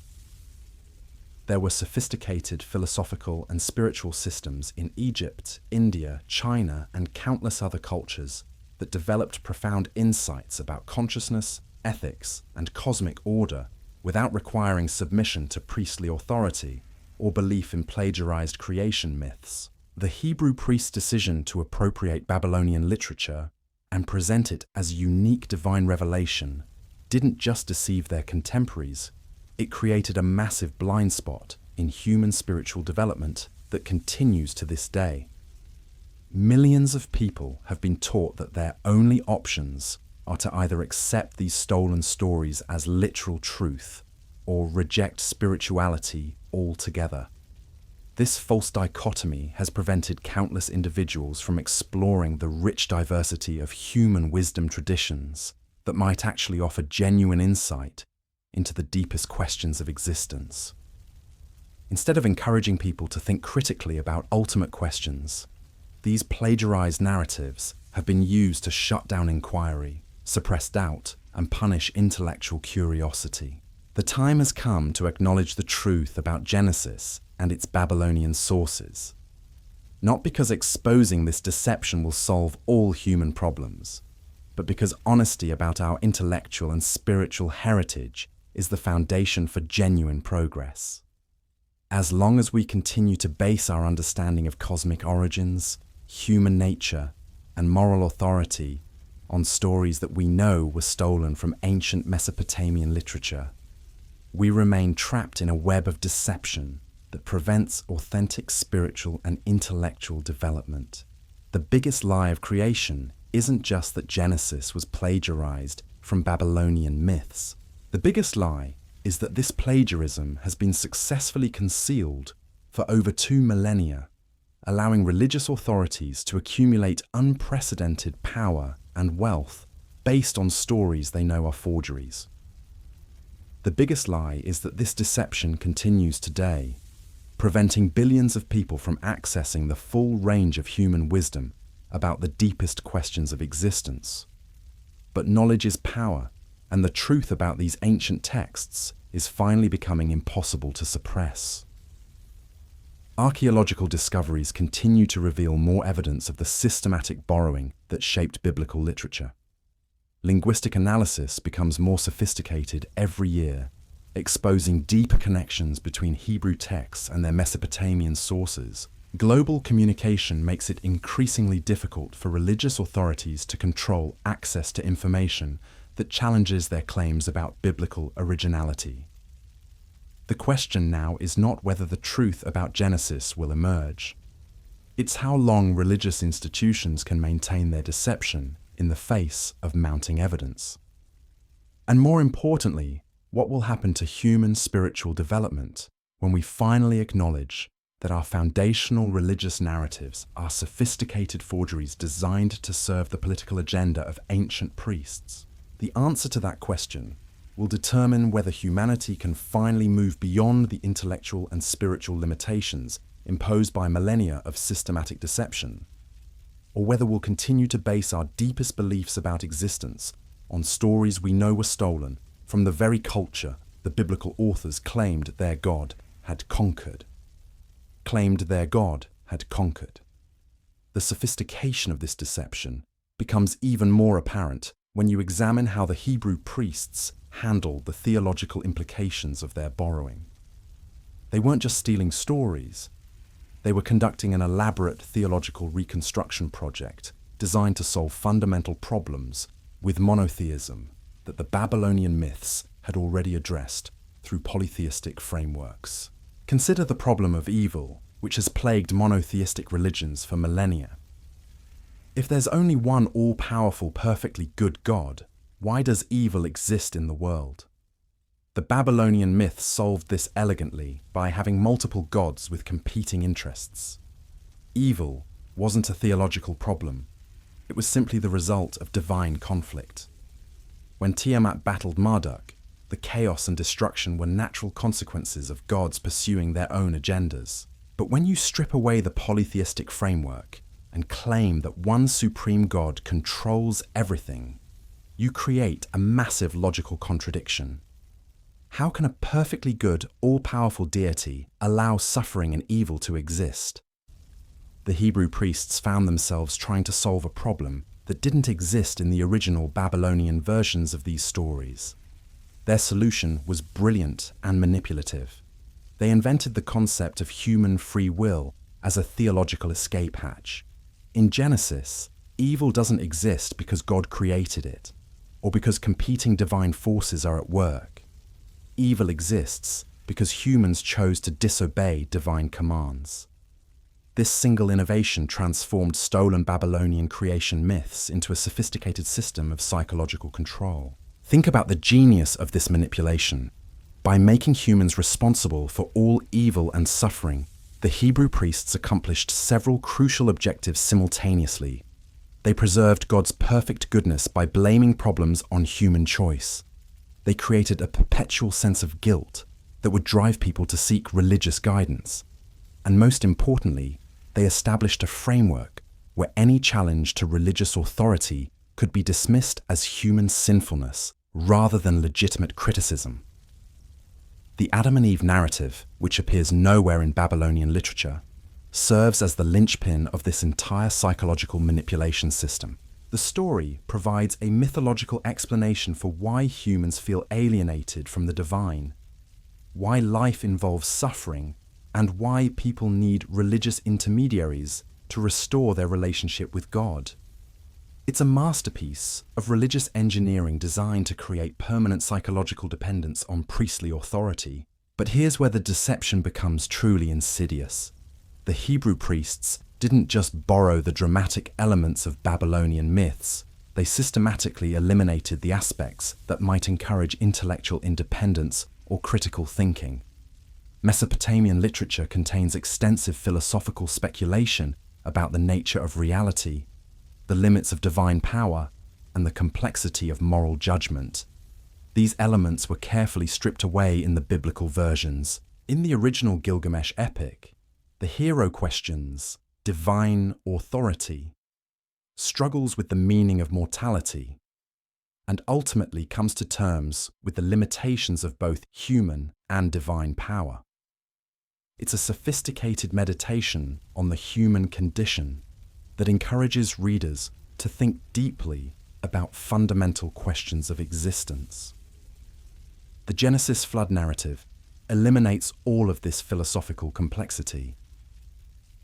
There were sophisticated philosophical and spiritual systems in Egypt, India, China, and countless other cultures that developed profound insights about consciousness, ethics, and cosmic order without requiring submission to priestly authority or belief in plagiarized creation myths. The Hebrew priests' decision to appropriate Babylonian literature and present it as unique divine revelation didn't just deceive their contemporaries, it created a massive blind spot in human spiritual development that continues to this day. Millions of people have been taught that their only options are to either accept these stolen stories as literal truth or reject spirituality altogether. This false dichotomy has prevented countless individuals from exploring the rich diversity of human wisdom traditions that might actually offer genuine insight into the deepest questions of existence. Instead of encouraging people to think critically about ultimate questions, these plagiarized narratives have been used to shut down inquiry, suppress doubt, and punish intellectual curiosity. The time has come to acknowledge the truth about Genesis and its Babylonian sources. Not because exposing this deception will solve all human problems, but because honesty about our intellectual and spiritual heritage is the foundation for genuine progress. As long as we continue to base our understanding of cosmic origins, human nature, and moral authority on stories that we know were stolen from ancient Mesopotamian literature, we remain trapped in a web of deception that prevents authentic spiritual and intellectual development. The biggest lie of creation isn't just that Genesis was plagiarized from Babylonian myths. The biggest lie is that this plagiarism has been successfully concealed for over 2 millennia, allowing religious authorities to accumulate unprecedented power and wealth based on stories they know are forgeries. The biggest lie is that this deception continues today, preventing billions of people from accessing the full range of human wisdom about the deepest questions of existence. But knowledge is power, and the truth about these ancient texts is finally becoming impossible to suppress. Archaeological discoveries continue to reveal more evidence of the systematic borrowing that shaped biblical literature. Linguistic analysis becomes more sophisticated every year, exposing deeper connections between Hebrew texts and their Mesopotamian sources. Global communication makes it increasingly difficult for religious authorities to control access to information that challenges their claims about biblical originality. The question now is not whether the truth about Genesis will emerge. It's how long religious institutions can maintain their deception in the face of mounting evidence. And more importantly, what will happen to human spiritual development when we finally acknowledge that our foundational religious narratives are sophisticated forgeries designed to serve the political agenda of ancient priests? The answer to that question will determine whether humanity can finally move beyond the intellectual and spiritual limitations imposed by millennia of systematic deception, or whether we'll continue to base our deepest beliefs about existence on stories we know were stolen from the very culture the biblical authors claimed their God had conquered. The sophistication of this deception becomes even more apparent when you examine how the Hebrew priests handled the theological implications of their borrowing. They weren't just stealing stories, they were conducting an elaborate theological reconstruction project designed to solve fundamental problems with monotheism that the Babylonian myths had already addressed through polytheistic frameworks. Consider the problem of evil, which has plagued monotheistic religions for millennia. If there's only one all-powerful, perfectly good God, why does evil exist in the world? The Babylonian myths solved this elegantly by having multiple gods with competing interests. Evil wasn't a theological problem. It was simply the result of divine conflict. When Tiamat battled Marduk, the chaos and destruction were natural consequences of gods pursuing their own agendas. But when you strip away the polytheistic framework and claim that one supreme God controls everything, you create a massive logical contradiction. How can a perfectly good, all-powerful deity allow suffering and evil to exist? The Hebrew priests found themselves trying to solve a problem that didn't exist in the original Babylonian versions of these stories. Their solution was brilliant and manipulative. They invented the concept of human free will as a theological escape hatch. In Genesis, evil doesn't exist because God created it, or because competing divine forces are at work. Evil exists because humans chose to disobey divine commands. This single innovation transformed stolen Babylonian creation myths into a sophisticated system of psychological control. Think about the genius of this manipulation. By making humans responsible for all evil and suffering, the Hebrew priests accomplished several crucial objectives simultaneously. They preserved God's perfect goodness by blaming problems on human choice. They created a perpetual sense of guilt that would drive people to seek religious guidance. And most importantly, they established a framework where any challenge to religious authority could be dismissed as human sinfulness rather than legitimate criticism. The Adam and Eve narrative, which appears nowhere in Babylonian literature, serves as the linchpin of this entire psychological manipulation system. The story provides a mythological explanation for why humans feel alienated from the divine, why life involves suffering, and why people need religious intermediaries to restore their relationship with God. It's a masterpiece of religious engineering designed to create permanent psychological dependence on priestly authority. But here's where the deception becomes truly insidious. The Hebrew priests didn't just borrow the dramatic elements of Babylonian myths, they systematically eliminated the aspects that might encourage intellectual independence or critical thinking. Mesopotamian literature contains extensive philosophical speculation about the nature of reality, the limits of divine power, and the complexity of moral judgment. These elements were carefully stripped away in the biblical versions. In the original Gilgamesh epic, the hero questions divine authority, struggles with the meaning of mortality, and ultimately comes to terms with the limitations of both human and divine power. It's a sophisticated meditation on the human condition that encourages readers to think deeply about fundamental questions of existence. The Genesis flood narrative eliminates all of this philosophical complexity.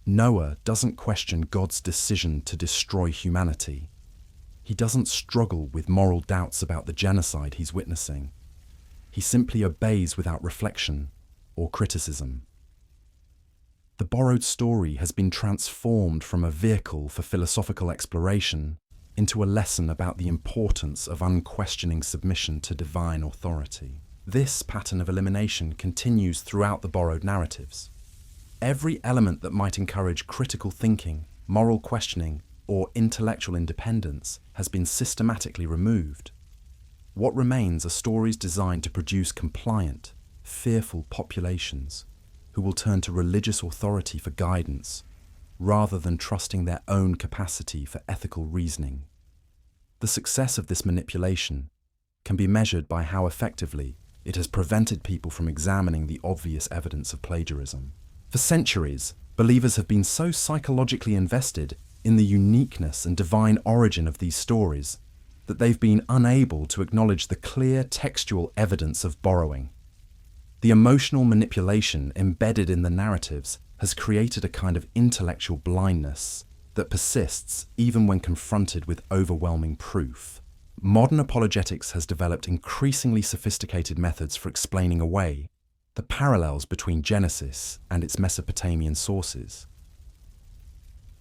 Noah doesn't question God's decision to destroy humanity. He doesn't struggle with moral doubts about the genocide he's witnessing. He simply obeys without reflection or criticism. The borrowed story has been transformed from a vehicle for philosophical exploration into a lesson about the importance of unquestioning submission to divine authority. This pattern of elimination continues throughout the borrowed narratives. Every element that might encourage critical thinking, moral questioning, or intellectual independence has been systematically removed. What remains are stories designed to produce compliant, fearful populations who will turn to religious authority for guidance, rather than trusting their own capacity for ethical reasoning. The success of this manipulation can be measured by how effectively it has prevented people from examining the obvious evidence of plagiarism. For centuries, believers have been so psychologically invested in the uniqueness and divine origin of these stories that they've been unable to acknowledge the clear textual evidence of borrowing. The emotional manipulation embedded in the narratives has created a kind of intellectual blindness that persists even when confronted with overwhelming proof. Modern apologetics has developed increasingly sophisticated methods for explaining away the parallels between Genesis and its Mesopotamian sources.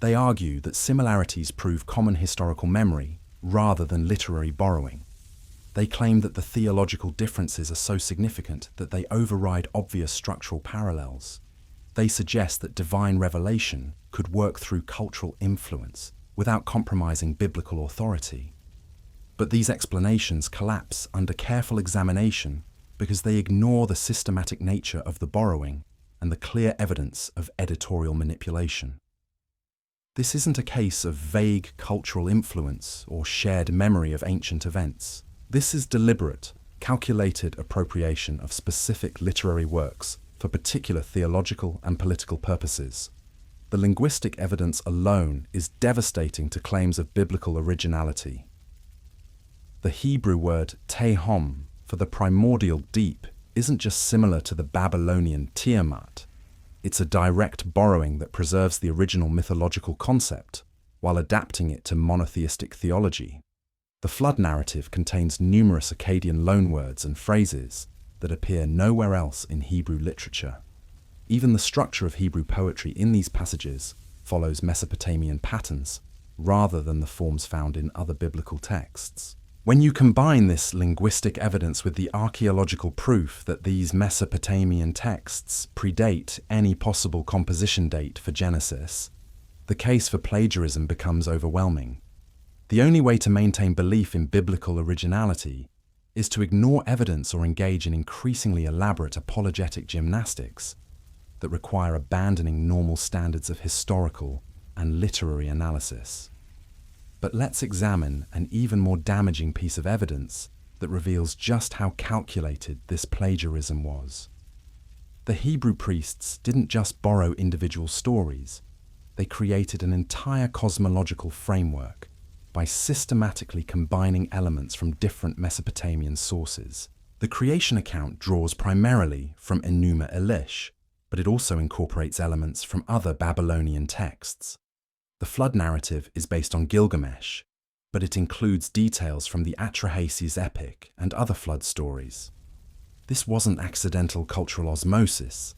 They argue that similarities prove common historical memory rather than literary borrowing. They claim that the theological differences are so significant that they override obvious structural parallels. They suggest that divine revelation could work through cultural influence without compromising biblical authority. But these explanations collapse under careful examination because they ignore the systematic nature of the borrowing and the clear evidence of editorial manipulation. This isn't a case of vague cultural influence or shared memory of ancient events. This is deliberate, calculated appropriation of specific literary works for particular theological and political purposes. The linguistic evidence alone is devastating to claims of biblical originality. The Hebrew word tehom for the primordial deep isn't just similar to the Babylonian Tiamat. It's a direct borrowing that preserves the original mythological concept while adapting it to monotheistic theology. The flood narrative contains numerous Akkadian loanwords and phrases that appear nowhere else in Hebrew literature. Even the structure of Hebrew poetry in these passages follows Mesopotamian patterns, rather than the forms found in other biblical texts. When you combine this linguistic evidence with the archaeological proof that these Mesopotamian texts predate any possible composition date for Genesis, the case for plagiarism becomes overwhelming. The only way to maintain belief in biblical originality is to ignore evidence or engage in increasingly elaborate apologetic gymnastics that require abandoning normal standards of historical and literary analysis. But let's examine an even more damaging piece of evidence that reveals just how calculated this plagiarism was. The Hebrew priests didn't just borrow individual stories, they created an entire cosmological framework by systematically combining elements from different Mesopotamian sources. The creation account draws primarily from Enuma Elish, but it also incorporates elements from other Babylonian texts. The flood narrative is based on Gilgamesh, but it includes details from the Atrahasis epic and other flood stories. This wasn't accidental cultural osmosis.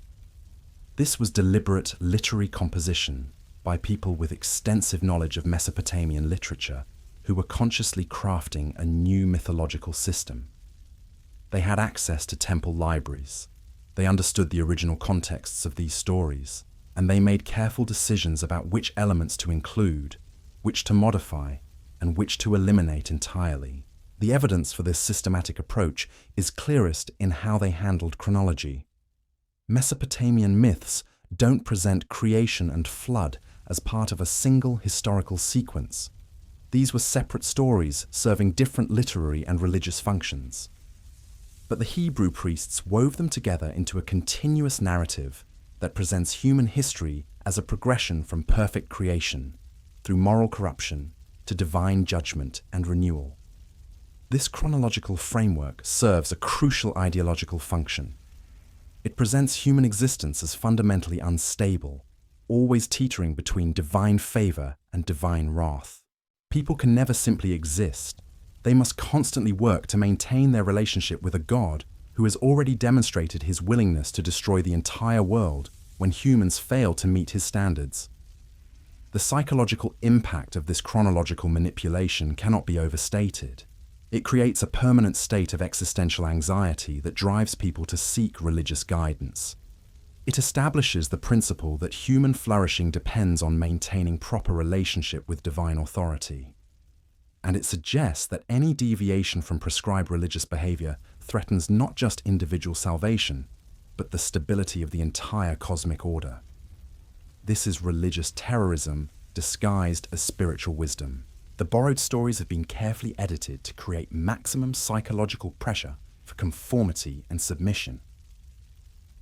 This was deliberate literary composition by people with extensive knowledge of Mesopotamian literature who were consciously crafting a new mythological system. They had access to temple libraries. They understood the original contexts of these stories, and they made careful decisions about which elements to include, which to modify, and which to eliminate entirely. The evidence for this systematic approach is clearest in how they handled chronology. Mesopotamian myths don't present creation and flood as part of a single historical sequence. These were separate stories serving different literary and religious functions. But the Hebrew priests wove them together into a continuous narrative that presents human history as a progression from perfect creation, through moral corruption, to divine judgment and renewal. This chronological framework serves a crucial ideological function. It presents human existence as fundamentally unstable, always teetering between divine favor and divine wrath. People can never simply exist. They must constantly work to maintain their relationship with a God who has already demonstrated his willingness to destroy the entire world when humans fail to meet his standards. The psychological impact of this chronological manipulation cannot be overstated. It creates a permanent state of existential anxiety that drives people to seek religious guidance. It establishes the principle that human flourishing depends on maintaining proper relationship with divine authority. And it suggests that any deviation from prescribed religious behavior threatens not just individual salvation, but the stability of the entire cosmic order. This is religious terrorism disguised as spiritual wisdom. The borrowed stories have been carefully edited to create maximum psychological pressure for conformity and submission.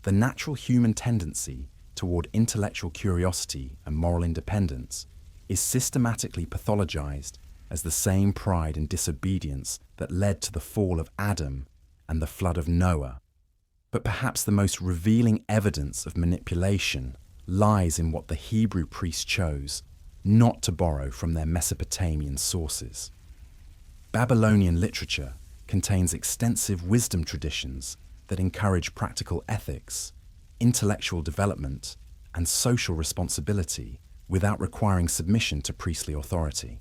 The natural human tendency toward intellectual curiosity and moral independence is systematically pathologized as the same pride and disobedience that led to the fall of Adam and the flood of Noah. But perhaps the most revealing evidence of manipulation lies in what the Hebrew priests chose not to borrow from their Mesopotamian sources. Babylonian literature contains extensive wisdom traditions that encourage practical ethics, intellectual development, and social responsibility without requiring submission to priestly authority.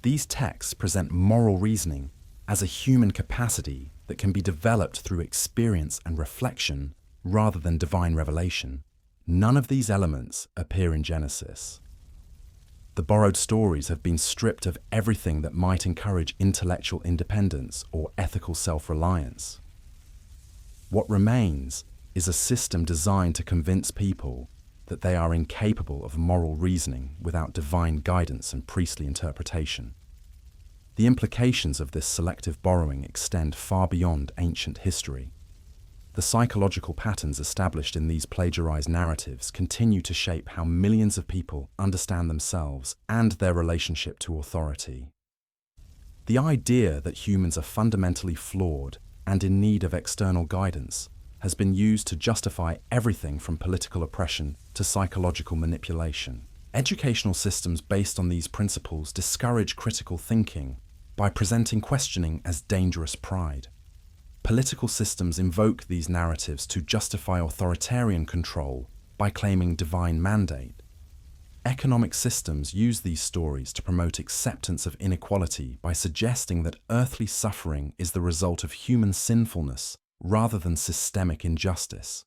These texts present moral reasoning as a human capacity that can be developed through experience and reflection rather than divine revelation. None of these elements appear in Genesis. The borrowed stories have been stripped of everything that might encourage intellectual independence or ethical self-reliance. What remains is a system designed to convince people that they are incapable of moral reasoning without divine guidance and priestly interpretation. The implications of this selective borrowing extend far beyond ancient history. The psychological patterns established in these plagiarized narratives continue to shape how millions of people understand themselves and their relationship to authority. The idea that humans are fundamentally flawed and in need of external guidance has been used to justify everything from political oppression to psychological manipulation. Educational systems based on these principles discourage critical thinking by presenting questioning as dangerous pride. Political systems invoke these narratives to justify authoritarian control by claiming divine mandate. Economic systems use these stories to promote acceptance of inequality by suggesting that earthly suffering is the result of human sinfulness rather than systemic injustice.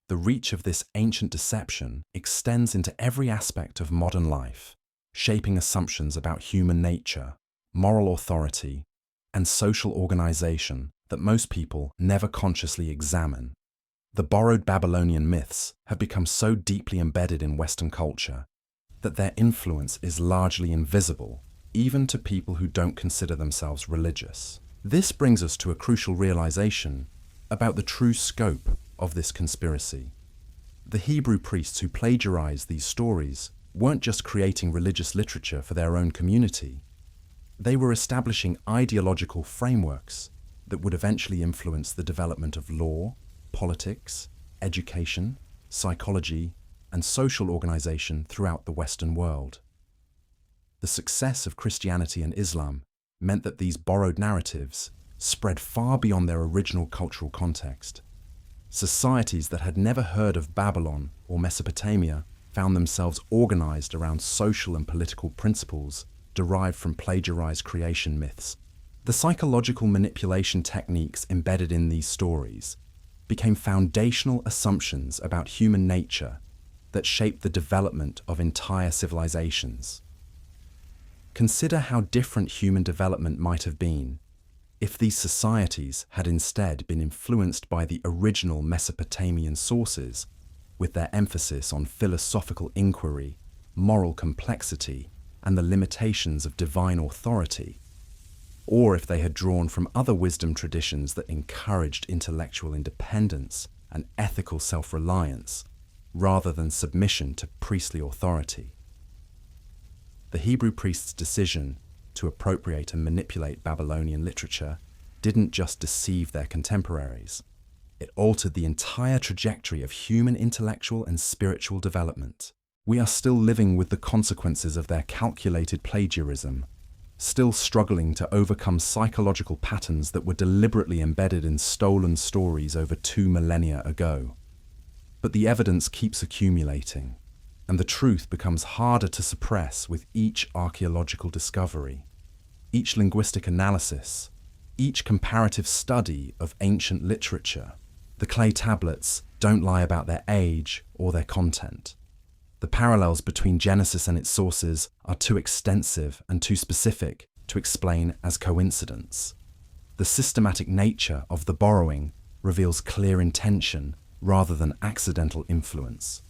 The reach of this ancient deception extends into every aspect of modern life, shaping assumptions about human nature, moral authority, and social organization that most people never consciously examine. The borrowed Babylonian myths have become so deeply embedded in Western culture that their influence is largely invisible, even to people who don't consider themselves religious. This brings us to a crucial realization about the true scope of this conspiracy. The Hebrew priests who plagiarized these stories weren't just creating religious literature for their own community. They were establishing ideological frameworks that would eventually influence the development of law, politics, education, psychology, and social organization throughout the Western world. The success of Christianity and Islam meant that these borrowed narratives spread far beyond their original cultural context. Societies that had never heard of Babylon or Mesopotamia found themselves organized around social and political principles derived from plagiarized creation myths. The psychological manipulation techniques embedded in these stories became foundational assumptions about human nature that shaped the development of entire civilizations. Consider how different human development might have been if these societies had instead been influenced by the original Mesopotamian sources, with their emphasis on philosophical inquiry, moral complexity, and the limitations of divine authority, or if they had drawn from other wisdom traditions that encouraged intellectual independence and ethical self-reliance, rather than submission to priestly authority. The Hebrew priests' decision to appropriate and manipulate Babylonian literature didn't just deceive their contemporaries. It altered the entire trajectory of human intellectual and spiritual development. We are still living with the consequences of their calculated plagiarism, still struggling to overcome psychological patterns that were deliberately embedded in stolen stories over 2 millennia ago. But the evidence keeps accumulating, and the truth becomes harder to suppress with each archaeological discovery, each linguistic analysis, each comparative study of ancient literature. The clay tablets don't lie about their age or their content. The parallels between Genesis and its sources are too extensive and too specific to explain as coincidence. The systematic nature of the borrowing reveals clear intention rather than accidental influence.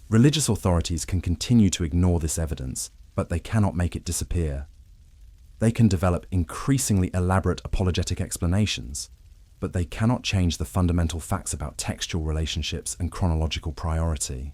Religious authorities can continue to ignore this evidence, but they cannot make it disappear. They can develop increasingly elaborate apologetic explanations, but they cannot change the fundamental facts about textual relationships and chronological priority.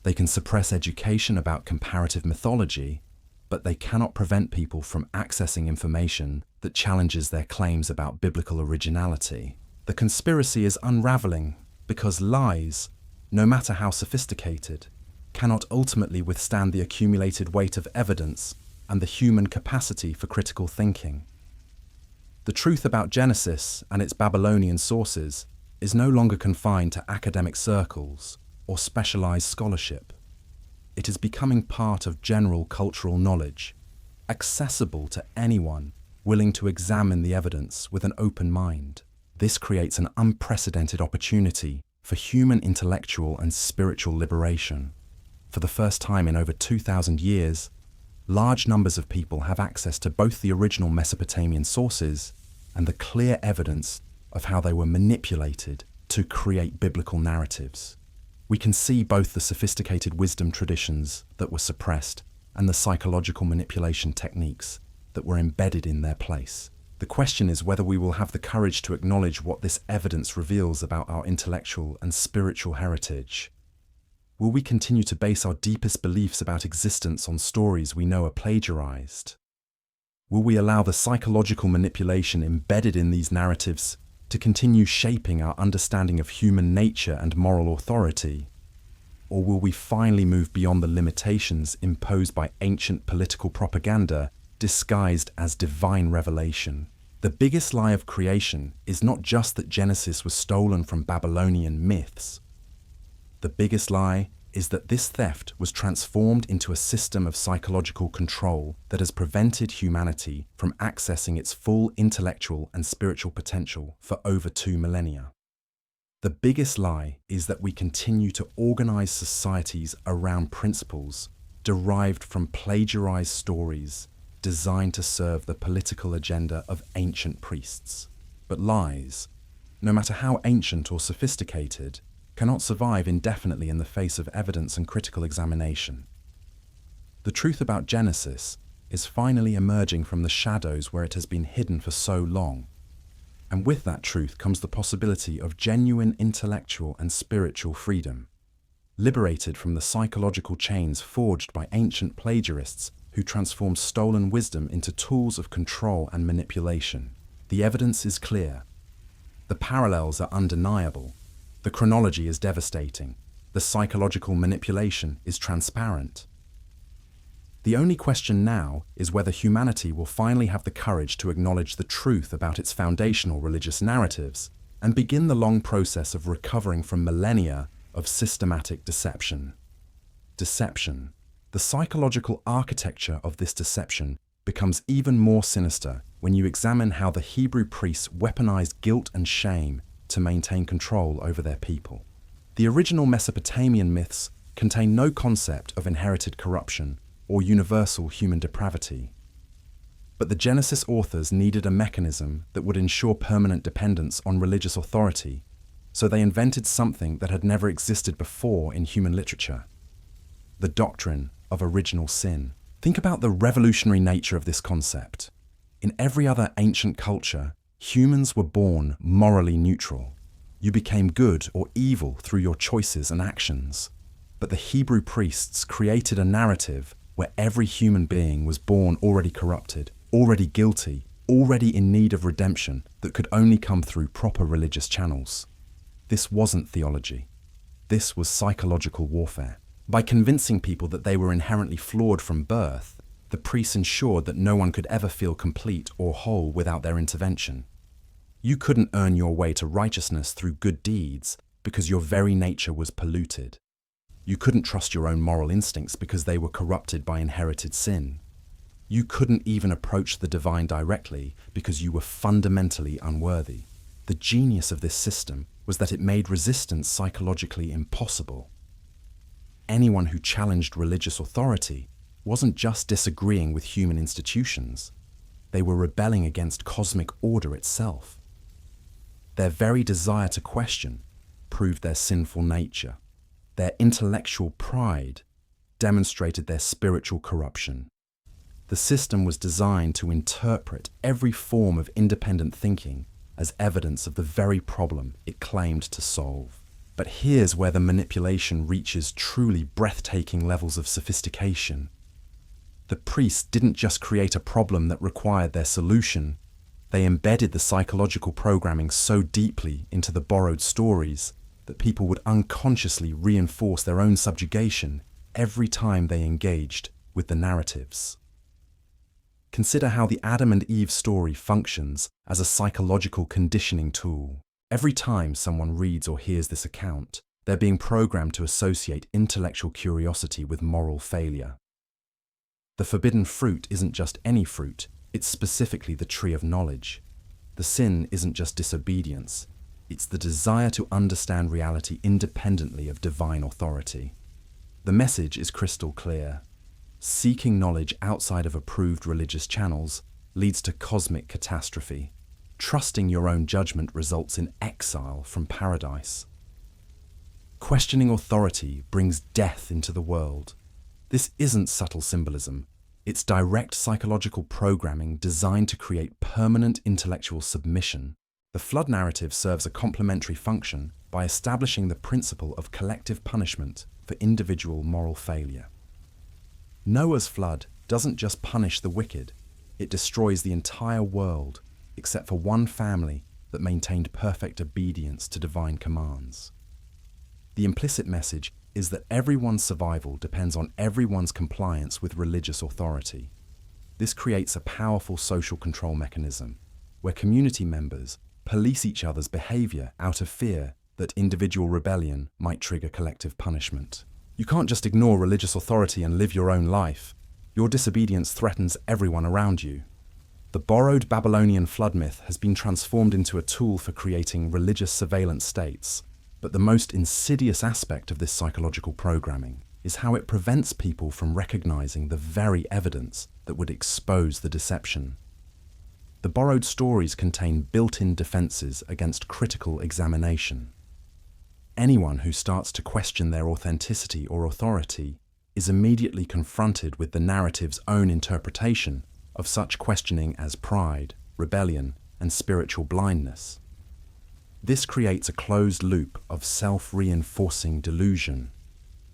They can suppress education about comparative mythology, but they cannot prevent people from accessing information that challenges their claims about biblical originality. The conspiracy is unraveling because lies, no matter how sophisticated, cannot ultimately withstand the accumulated weight of evidence and the human capacity for critical thinking. The truth about Genesis and its Babylonian sources is no longer confined to academic circles or specialized scholarship. It is becoming part of general cultural knowledge, accessible to anyone willing to examine the evidence with an open mind. This creates an unprecedented opportunity for human intellectual and spiritual liberation. For the first time in over 2,000 years, large numbers of people have access to both the original Mesopotamian sources and the clear evidence of how they were manipulated to create biblical narratives. We can see both the sophisticated wisdom traditions that were suppressed and the psychological manipulation techniques that were embedded in their place. The question is whether we will have the courage to acknowledge what this evidence reveals about our intellectual and spiritual heritage. Will we continue to base our deepest beliefs about existence on stories we know are plagiarized? Will we allow the psychological manipulation embedded in these narratives to continue shaping our understanding of human nature and moral authority? Or will we finally move beyond the limitations imposed by ancient political propaganda disguised as divine revelation? The biggest lie of creation is not just that Genesis was stolen from Babylonian myths. The biggest lie is that this theft was transformed into a system of psychological control that has prevented humanity from accessing its full intellectual and spiritual potential for over 2 millennia. The biggest lie is that we continue to organize societies around principles derived from plagiarized stories designed to serve the political agenda of ancient priests. But lies, no matter how ancient or sophisticated, cannot survive indefinitely in the face of evidence and critical examination. The truth about Genesis is finally emerging from the shadows where it has been hidden for so long. And with that truth comes the possibility of genuine intellectual and spiritual freedom, liberated from the psychological chains forged by ancient plagiarists who transformed stolen wisdom into tools of control and manipulation. The evidence is clear. The parallels are undeniable. The chronology is devastating. The psychological manipulation is transparent. The only question now is whether humanity will finally have the courage to acknowledge the truth about its foundational religious narratives and begin the long process of recovering from millennia of systematic deception. Deception. The psychological architecture of this deception becomes even more sinister when you examine how the Hebrew priests weaponized guilt and shame to maintain control over their people. The original Mesopotamian myths contain no concept of inherited corruption or universal human depravity. But the Genesis authors needed a mechanism that would ensure permanent dependence on religious authority, so they invented something that had never existed before in human literature: the doctrine of original sin. Think about the revolutionary nature of this concept. In every other ancient culture, humans were born morally neutral. You became good or evil through your choices and actions. But the Hebrew priests created a narrative where every human being was born already corrupted, already guilty, already in need of redemption that could only come through proper religious channels. This wasn't theology. This was psychological warfare. By convincing people that they were inherently flawed from birth, the priests ensured that no one could ever feel complete or whole without their intervention. You couldn't earn your way to righteousness through good deeds because your very nature was polluted. You couldn't trust your own moral instincts because they were corrupted by inherited sin. You couldn't even approach the divine directly because you were fundamentally unworthy. The genius of this system was that it made resistance psychologically impossible. Anyone who challenged religious authority wasn't just disagreeing with human institutions. They were rebelling against cosmic order itself. Their very desire to question proved their sinful nature. Their intellectual pride demonstrated their spiritual corruption. The system was designed to interpret every form of independent thinking as evidence of the very problem it claimed to solve. But here's where the manipulation reaches truly breathtaking levels of sophistication. The priests didn't just create a problem that required their solution. They embedded the psychological programming so deeply into the borrowed stories that people would unconsciously reinforce their own subjugation every time they engaged with the narratives. Consider how the Adam and Eve story functions as a psychological conditioning tool. Every time someone reads or hears this account, they're being programmed to associate intellectual curiosity with moral failure. The forbidden fruit isn't just any fruit, it's specifically the tree of knowledge. The sin isn't just disobedience, it's the desire to understand reality independently of divine authority. The message is crystal clear. Seeking knowledge outside of approved religious channels leads to cosmic catastrophe. Trusting your own judgment results in exile from paradise. Questioning authority brings death into the world. This isn't subtle symbolism. It's direct psychological programming designed to create permanent intellectual submission. The flood narrative serves a complementary function by establishing the principle of collective punishment for individual moral failure. Noah's flood doesn't just punish the wicked, it destroys the entire world, except for one family that maintained perfect obedience to divine commands. The implicit message is that everyone's survival depends on everyone's compliance with religious authority. This creates a powerful social control mechanism. where community members police each other's behavior out of fear that individual rebellion might trigger collective punishment. You can't just ignore religious authority and live your own life. Your disobedience threatens everyone around you. The borrowed Babylonian flood myth has been transformed into a tool for creating religious surveillance states. But the most insidious aspect of this psychological programming is how it prevents people from recognizing the very evidence that would expose the deception. The borrowed stories contain built-in defenses against critical examination. Anyone who starts to question their authenticity or authority is immediately confronted with the narrative's own interpretation of such questioning as pride, rebellion, and spiritual blindness. This creates a closed loop of self-reinforcing delusion.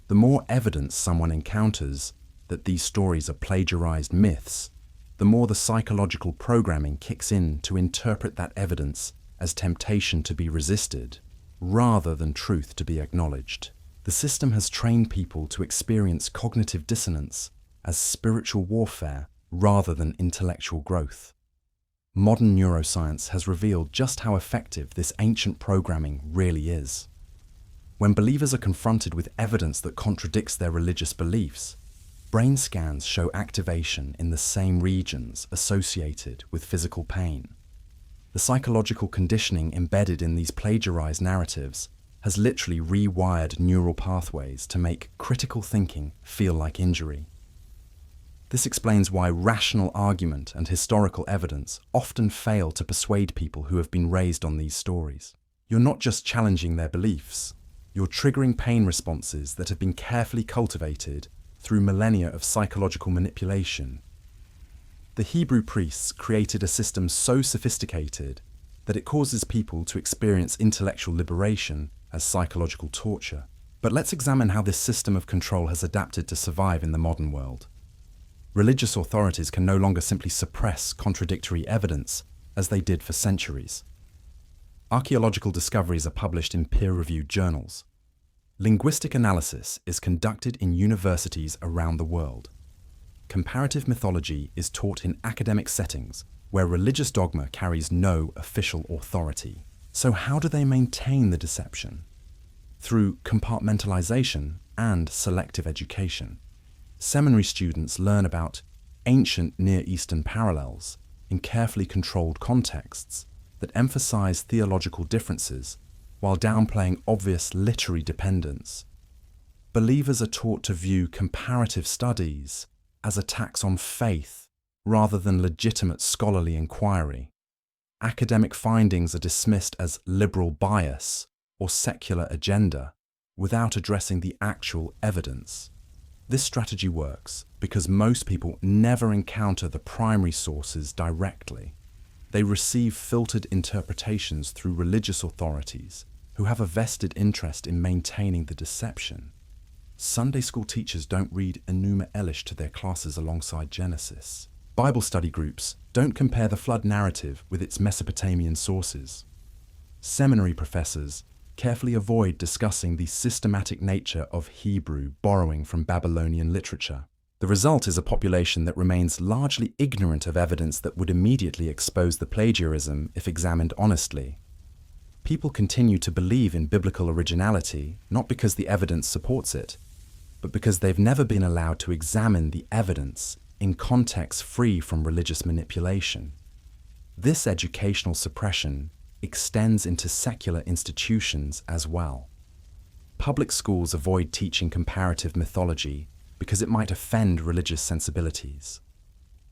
The more evidence someone encounters that these stories are plagiarized myths, the more the psychological programming kicks in to interpret that evidence as temptation to be resisted, rather than truth to be acknowledged. The system has trained people to experience cognitive dissonance as spiritual warfare rather than intellectual growth. Modern neuroscience has revealed just how effective this ancient programming really is. When believers are confronted with evidence that contradicts their religious beliefs, brain scans show activation in the same regions associated with physical pain. The psychological conditioning embedded in these plagiarized narratives has literally rewired neural pathways to make critical thinking feel like injury. This explains why rational argument and historical evidence often fail to persuade people who have been raised on these stories. You're not just challenging their beliefs, you're triggering pain responses that have been carefully cultivated through millennia of psychological manipulation. The Hebrew priests created a system so sophisticated that it causes people to experience intellectual liberation as psychological torture. But let's examine how this system of control has adapted to survive in the modern world. Religious authorities can no longer simply suppress contradictory evidence as they did for centuries. Archaeological discoveries are published in peer-reviewed journals. Linguistic analysis is conducted in universities around the world. Comparative mythology is taught in academic settings where religious dogma carries no official authority. So how do they maintain the deception? Through compartmentalization and selective education. Seminary students learn about ancient Near Eastern parallels in carefully controlled contexts that emphasize theological differences while downplaying obvious literary dependence. Believers are taught to view comparative studies as attacks on faith rather than legitimate scholarly inquiry. Academic findings are dismissed as liberal bias or secular agenda without addressing the actual evidence. This strategy works because most people never encounter the primary sources directly. They receive filtered interpretations through religious authorities who have a vested interest in maintaining the deception. Sunday school teachers don't read Enuma Elish to their classes alongside Genesis. Bible study groups don't compare the flood narrative with its Mesopotamian sources. Seminary professors carefully avoid discussing the systematic nature of Hebrew borrowing from Babylonian literature. The result is a population that remains largely ignorant of evidence that would immediately expose the plagiarism if examined honestly. People continue to believe in biblical originality not because the evidence supports it, but because they've never been allowed to examine the evidence in contexts free from religious manipulation. This educational suppression extends into secular institutions as well. Public schools avoid teaching comparative mythology because it might offend religious sensibilities.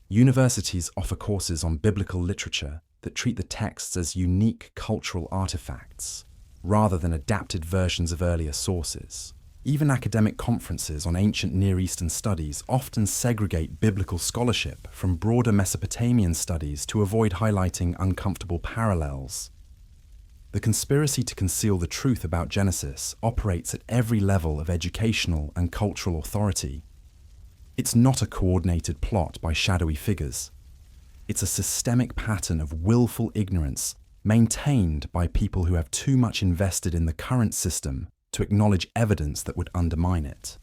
Universities offer courses on biblical literature that treat the texts as unique cultural artifacts, rather than adapted versions of earlier sources. Even academic conferences on ancient Near Eastern studies often segregate biblical scholarship from broader Mesopotamian studies to avoid highlighting uncomfortable parallels. The conspiracy to conceal the truth about Genesis operates at every level of educational and cultural authority. It's not a coordinated plot by shadowy figures. It's a systemic pattern of willful ignorance maintained by people who have too much invested in the current system to acknowledge evidence that would undermine it.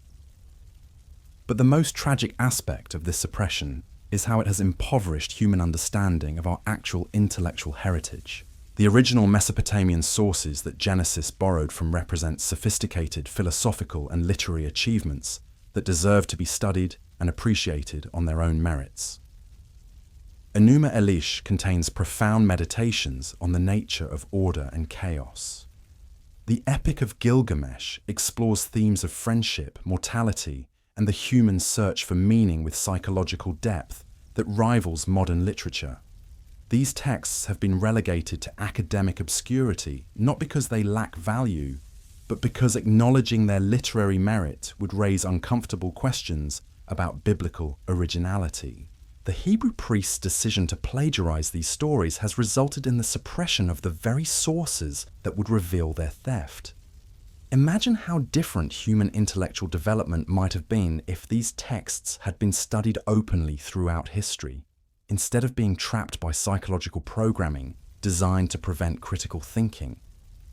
But the most tragic aspect of this suppression is how it has impoverished human understanding of our actual intellectual heritage. The original Mesopotamian sources that Genesis borrowed from represent sophisticated philosophical and literary achievements that deserve to be studied and appreciated on their own merits. Enuma Elish contains profound meditations on the nature of order and chaos. The Epic of Gilgamesh explores themes of friendship, mortality, and the human search for meaning with psychological depth that rivals modern literature. These texts have been relegated to academic obscurity not because they lack value, but because acknowledging their literary merit would raise uncomfortable questions about biblical originality. The Hebrew priests' decision to plagiarize these stories has resulted in the suppression of the very sources that would reveal their theft. Imagine how different human intellectual development might have been if these texts had been studied openly throughout history, instead of being trapped by psychological programming designed to prevent critical thinking.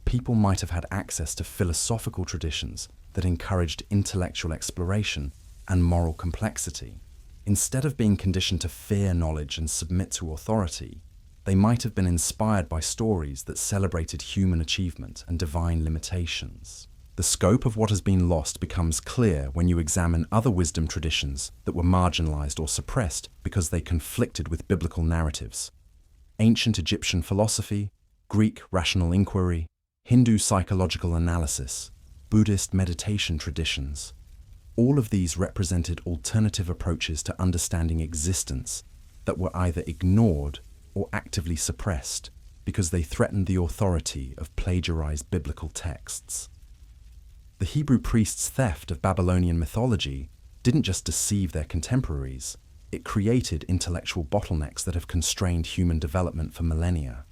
People might have had access to philosophical traditions that encouraged intellectual exploration and moral complexity. Instead of being conditioned to fear knowledge and submit to authority, they might have been inspired by stories that celebrated human achievement and divine limitations. The scope of what has been lost becomes clear when you examine other wisdom traditions that were marginalized or suppressed because they conflicted with biblical narratives. Ancient Egyptian philosophy, Greek rational inquiry, Hindu psychological analysis, Buddhist meditation traditions. All of these represented alternative approaches to understanding existence that were either ignored or actively suppressed because they threatened the authority of plagiarized biblical texts. The Hebrew priests' theft of Babylonian mythology didn't just deceive their contemporaries, it created intellectual bottlenecks that have constrained human development for millennia.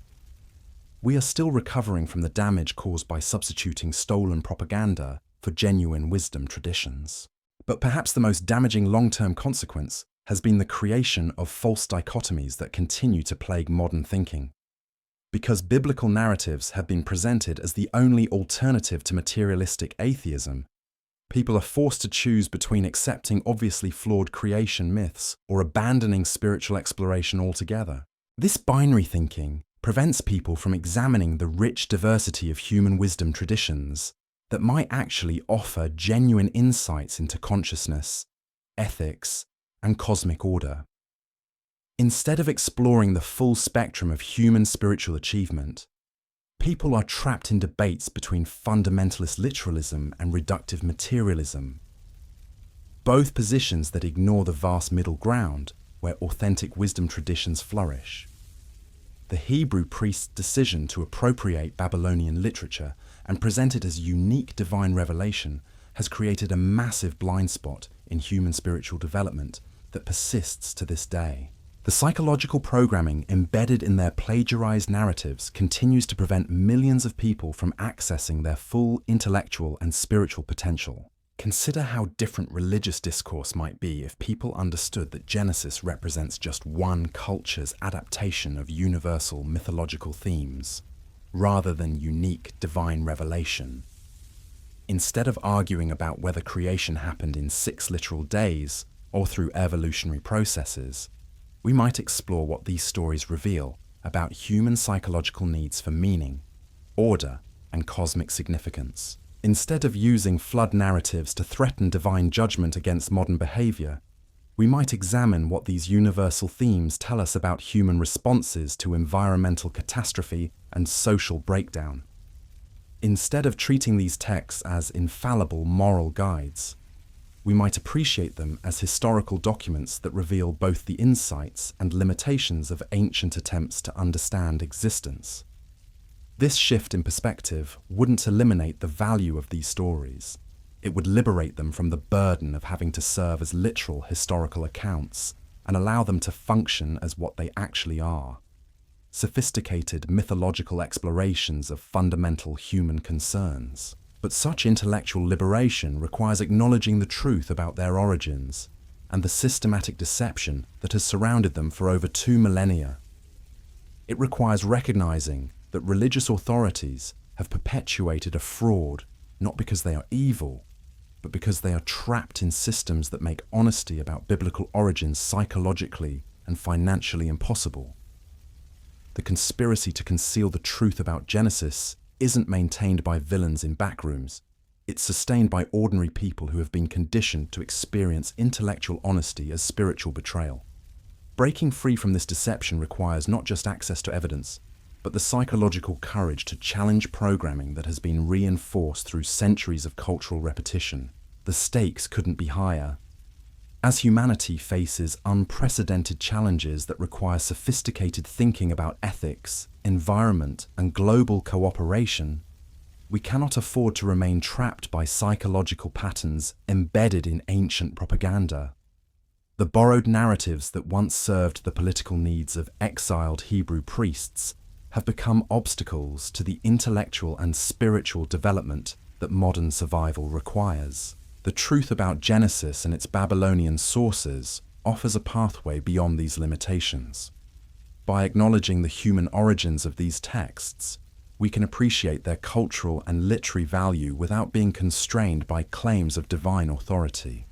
We are still recovering from the damage caused by substituting stolen propaganda for genuine wisdom traditions. But perhaps the most damaging long-term consequence has been the creation of false dichotomies that continue to plague modern thinking. Because biblical narratives have been presented as the only alternative to materialistic atheism, people are forced to choose between accepting obviously flawed creation myths or abandoning spiritual exploration altogether. This binary thinking prevents people from examining the rich diversity of human wisdom traditions that might actually offer genuine insights into consciousness, ethics, and cosmic order. Instead of exploring the full spectrum of human spiritual achievement, people are trapped in debates between fundamentalist literalism and reductive materialism, both positions that ignore the vast middle ground where authentic wisdom traditions flourish. The Hebrew priests' decision to appropriate Babylonian literature and present it as unique divine revelation has created a massive blind spot in human spiritual development that persists to this day. The psychological programming embedded in their plagiarized narratives continues to prevent millions of people from accessing their full intellectual and spiritual potential. Consider how different religious discourse might be if people understood that Genesis represents just one culture's adaptation of universal mythological themes, rather than unique divine revelation. Instead of arguing about whether creation happened in 6 literal days or through evolutionary processes, we might explore what these stories reveal about human psychological needs for meaning, order, and cosmic significance. Instead of using flood narratives to threaten divine judgment against modern behavior, we might examine what these universal themes tell us about human responses to environmental catastrophe and social breakdown. Instead of treating these texts as infallible moral guides, we might appreciate them as historical documents that reveal both the insights and limitations of ancient attempts to understand existence. This shift in perspective wouldn't eliminate the value of these stories. It would liberate them from the burden of having to serve as literal historical accounts and allow them to function as what they actually are: sophisticated mythological explorations of fundamental human concerns. But such intellectual liberation requires acknowledging the truth about their origins and the systematic deception that has surrounded them for over 2 millennia. It requires recognizing that religious authorities have perpetuated a fraud not because they are evil, but because they are trapped in systems that make honesty about biblical origins psychologically and financially impossible. The conspiracy to conceal the truth about Genesis isn't maintained by villains in backrooms. It's sustained by ordinary people who have been conditioned to experience intellectual honesty as spiritual betrayal. Breaking free from this deception requires not just access to evidence, but the psychological courage to challenge programming that has been reinforced through centuries of cultural repetition. The stakes couldn't be higher. As humanity faces unprecedented challenges that require sophisticated thinking about ethics, environment, and global cooperation, we cannot afford to remain trapped by psychological patterns embedded in ancient propaganda. The borrowed narratives that once served the political needs of exiled Hebrew priests have become obstacles to the intellectual and spiritual development that modern survival requires. The truth about Genesis and its Babylonian sources offers a pathway beyond these limitations. By acknowledging the human origins of these texts, we can appreciate their cultural and literary value without being constrained by claims of divine authority.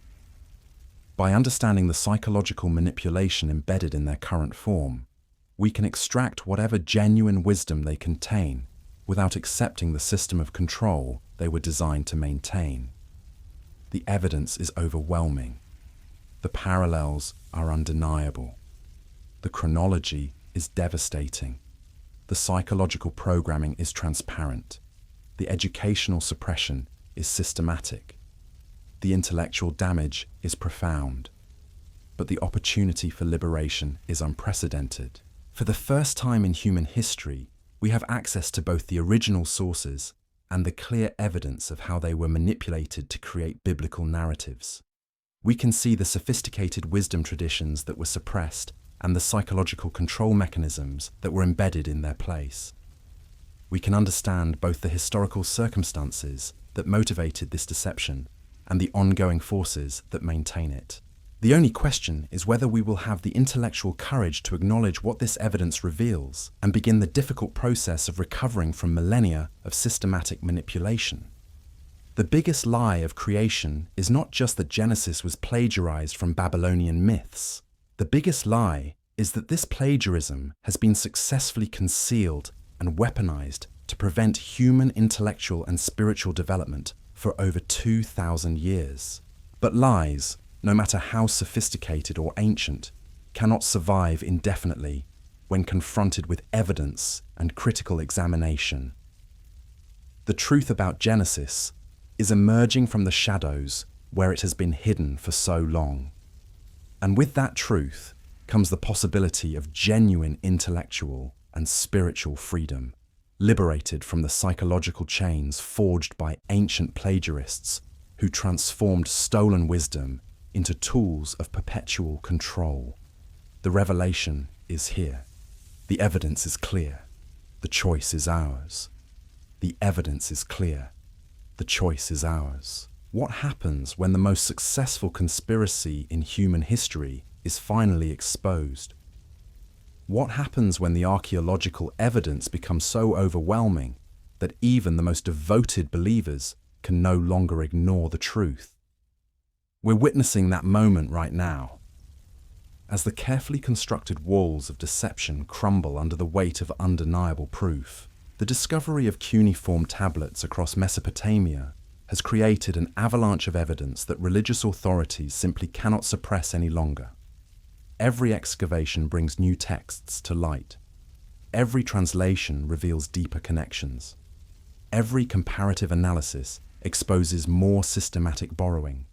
By understanding the psychological manipulation embedded in their current form, we can extract whatever genuine wisdom they contain without accepting the system of control they were designed to maintain. The evidence is overwhelming. The parallels are undeniable. The chronology is devastating. The psychological programming is transparent. The educational suppression is systematic. The intellectual damage is profound. But the opportunity for liberation is unprecedented. For the first time in human history, we have access to both the original sources and the clear evidence of how they were manipulated to create biblical narratives. We can see the sophisticated wisdom traditions that were suppressed and the psychological control mechanisms that were embedded in their place. We can understand both the historical circumstances that motivated this deception and the ongoing forces that maintain it. The only question is whether we will have the intellectual courage to acknowledge what this evidence reveals and begin the difficult process of recovering from millennia of systematic manipulation. The biggest lie of creation is not just that Genesis was plagiarized from Babylonian myths. The biggest lie is that this plagiarism has been successfully concealed and weaponized to prevent human intellectual and spiritual development for over 2,000 years. But lies, no matter how sophisticated or ancient, cannot survive indefinitely when confronted with evidence and critical examination. The truth about Genesis is emerging from the shadows where it has been hidden for so long. And with that truth comes the possibility of genuine intellectual and spiritual freedom, liberated from the psychological chains forged by ancient plagiarists who transformed stolen wisdom into tools of perpetual control. The revelation is here. The evidence is clear. The choice is ours. The evidence is clear. The choice is ours. What happens when the most successful conspiracy in human history is finally exposed? What happens when the archaeological evidence becomes so overwhelming that even the most devoted believers can no longer ignore the truth? We're witnessing that moment right now. As the carefully constructed walls of deception crumble under the weight of undeniable proof, the discovery of cuneiform tablets across Mesopotamia has created an avalanche of evidence that religious authorities simply cannot suppress any longer. Every excavation brings new texts to light. Every translation reveals deeper connections. Every comparative analysis exposes more systematic borrowing.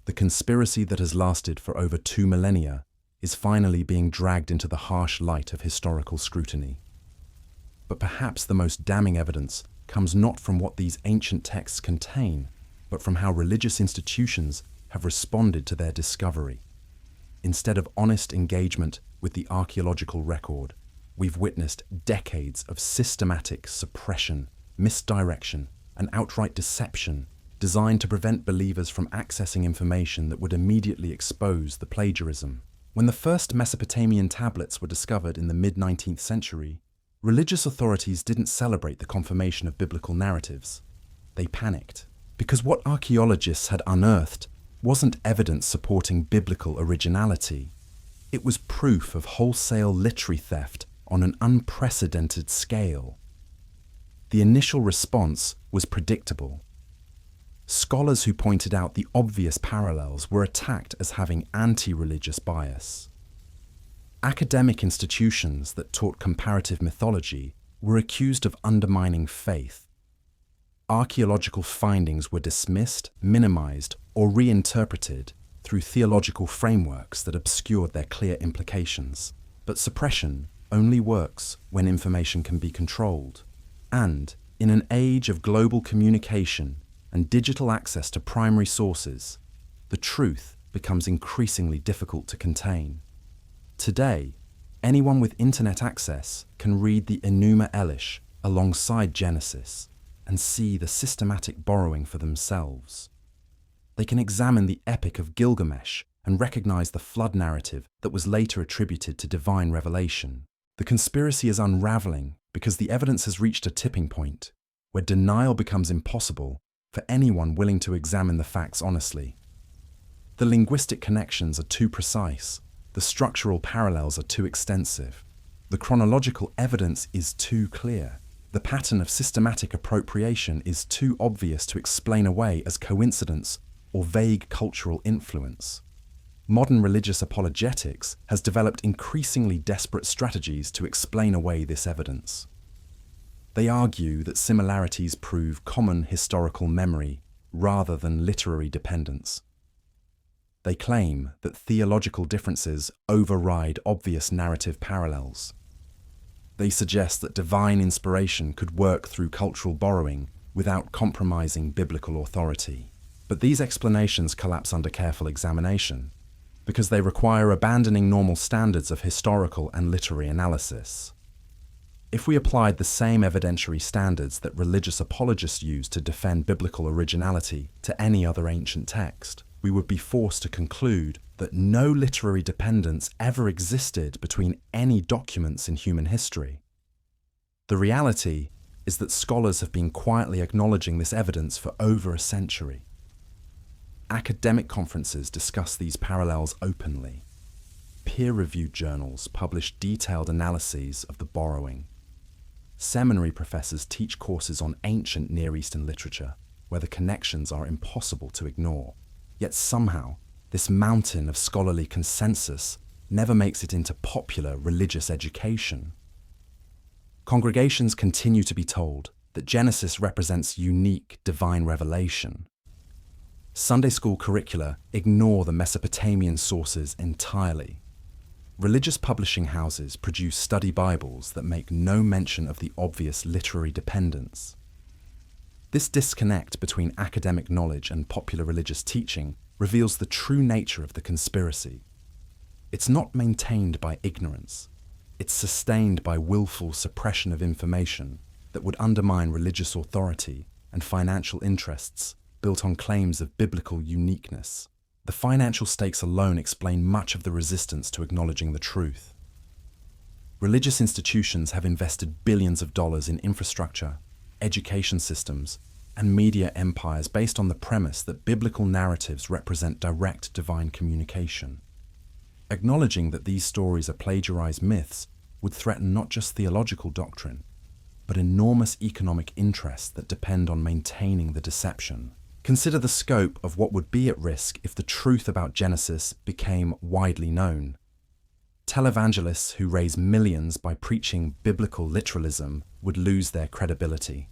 The conspiracy that has lasted for over 2 millennia is finally being dragged into the harsh light of historical scrutiny. But perhaps the most damning evidence comes not from what these ancient texts contain, but from how religious institutions have responded to their discovery. Instead of honest engagement with the archaeological record, we've witnessed decades of systematic suppression, misdirection, and outright deception designed to prevent believers from accessing information that would immediately expose the plagiarism. When the first Mesopotamian tablets were discovered in the mid-19th century, religious authorities didn't celebrate the confirmation of biblical narratives. They panicked. Because what archaeologists had unearthed wasn't evidence supporting biblical originality. It was proof of wholesale literary theft on an unprecedented scale. The initial response was predictable. Scholars who pointed out the obvious parallels were attacked as having anti-religious bias. Academic institutions that taught comparative mythology were accused of undermining faith. Archaeological findings were dismissed, minimized, or reinterpreted through theological frameworks that obscured their clear implications. But suppression only works when information can be controlled. And, in an age of global communication and digital access to primary sources, the truth becomes increasingly difficult to contain. Today, anyone with internet access can read the Enuma Elish alongside Genesis and see the systematic borrowing for themselves. They can examine the Epic of Gilgamesh and recognize the flood narrative that was later attributed to divine revelation. The conspiracy is unraveling because the evidence has reached a tipping point where denial becomes impossible for anyone willing to examine the facts honestly. The linguistic connections are too precise, the structural parallels are too extensive, the chronological evidence is too clear. The pattern of systematic appropriation is too obvious to explain away as coincidence or vague cultural influence. Modern religious apologetics has developed increasingly desperate strategies to explain away this evidence. They argue that similarities prove common historical memory rather than literary dependence. They claim that theological differences override obvious narrative parallels. They suggest that divine inspiration could work through cultural borrowing without compromising biblical authority. But these explanations collapse under careful examination because they require abandoning normal standards of historical and literary analysis. If we applied the same evidentiary standards that religious apologists use to defend biblical originality to any other ancient text, we would be forced to conclude that no literary dependence ever existed between any documents in human history. The reality is that scholars have been quietly acknowledging this evidence for over a century. Academic conferences discuss these parallels openly. Peer-reviewed journals publish detailed analyses of the borrowing. Seminary professors teach courses on ancient Near Eastern literature, where the connections are impossible to ignore. Yet somehow, this mountain of scholarly consensus never makes it into popular religious education. Congregations continue to be told that Genesis represents unique divine revelation. Sunday school curricula ignore the Mesopotamian sources entirely. Religious publishing houses produce study Bibles that make no mention of the obvious literary dependence. This disconnect between academic knowledge and popular religious teaching reveals the true nature of the conspiracy. It's not maintained by ignorance. It's sustained by willful suppression of information that would undermine religious authority and financial interests built on claims of biblical uniqueness. The financial stakes alone explain much of the resistance to acknowledging the truth. Religious institutions have invested billions of dollars in infrastructure, education systems, and media empires based on the premise that biblical narratives represent direct divine communication. Acknowledging that these stories are plagiarized myths would threaten not just theological doctrine, but enormous economic interests that depend on maintaining the deception. Consider the scope of what would be at risk if the truth about Genesis became widely known. Televangelists who raise millions by preaching biblical literalism would lose their credibility.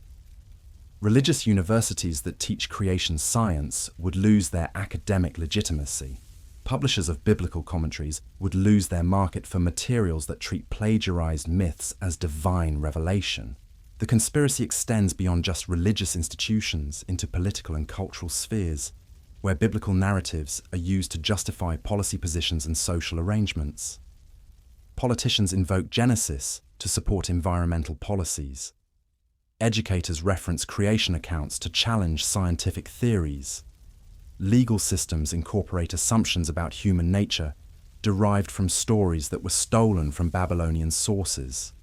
Religious universities that teach creation science would lose their academic legitimacy. Publishers of biblical commentaries would lose their market for materials that treat plagiarized myths as divine revelation. The conspiracy extends beyond just religious institutions into political and cultural spheres, where biblical narratives are used to justify policy positions and social arrangements. Politicians invoke Genesis to support environmental policies. Educators reference creation accounts to challenge scientific theories. Legal systems incorporate assumptions about human nature derived from stories that were stolen from Babylonian sources.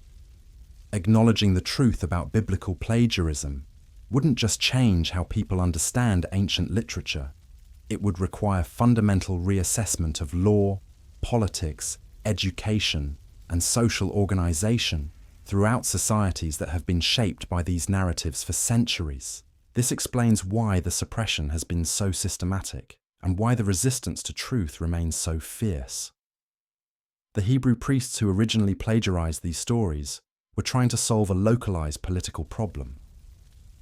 Acknowledging the truth about biblical plagiarism wouldn't just change how people understand ancient literature. It would require fundamental reassessment of law, politics, education, and social organization throughout societies that have been shaped by these narratives for centuries. This explains why the suppression has been so systematic and why the resistance to truth remains so fierce. The Hebrew priests who originally plagiarized these stories were trying to solve a localized political problem.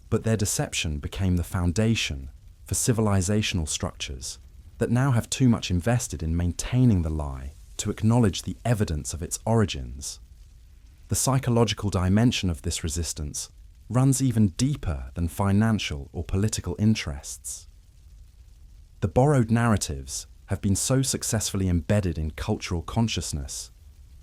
But their deception became the foundation for civilizational structures that now have too much invested in maintaining the lie to acknowledge the evidence of its origins. The psychological dimension of this resistance runs even deeper than financial or political interests. The borrowed narratives have been so successfully embedded in cultural consciousness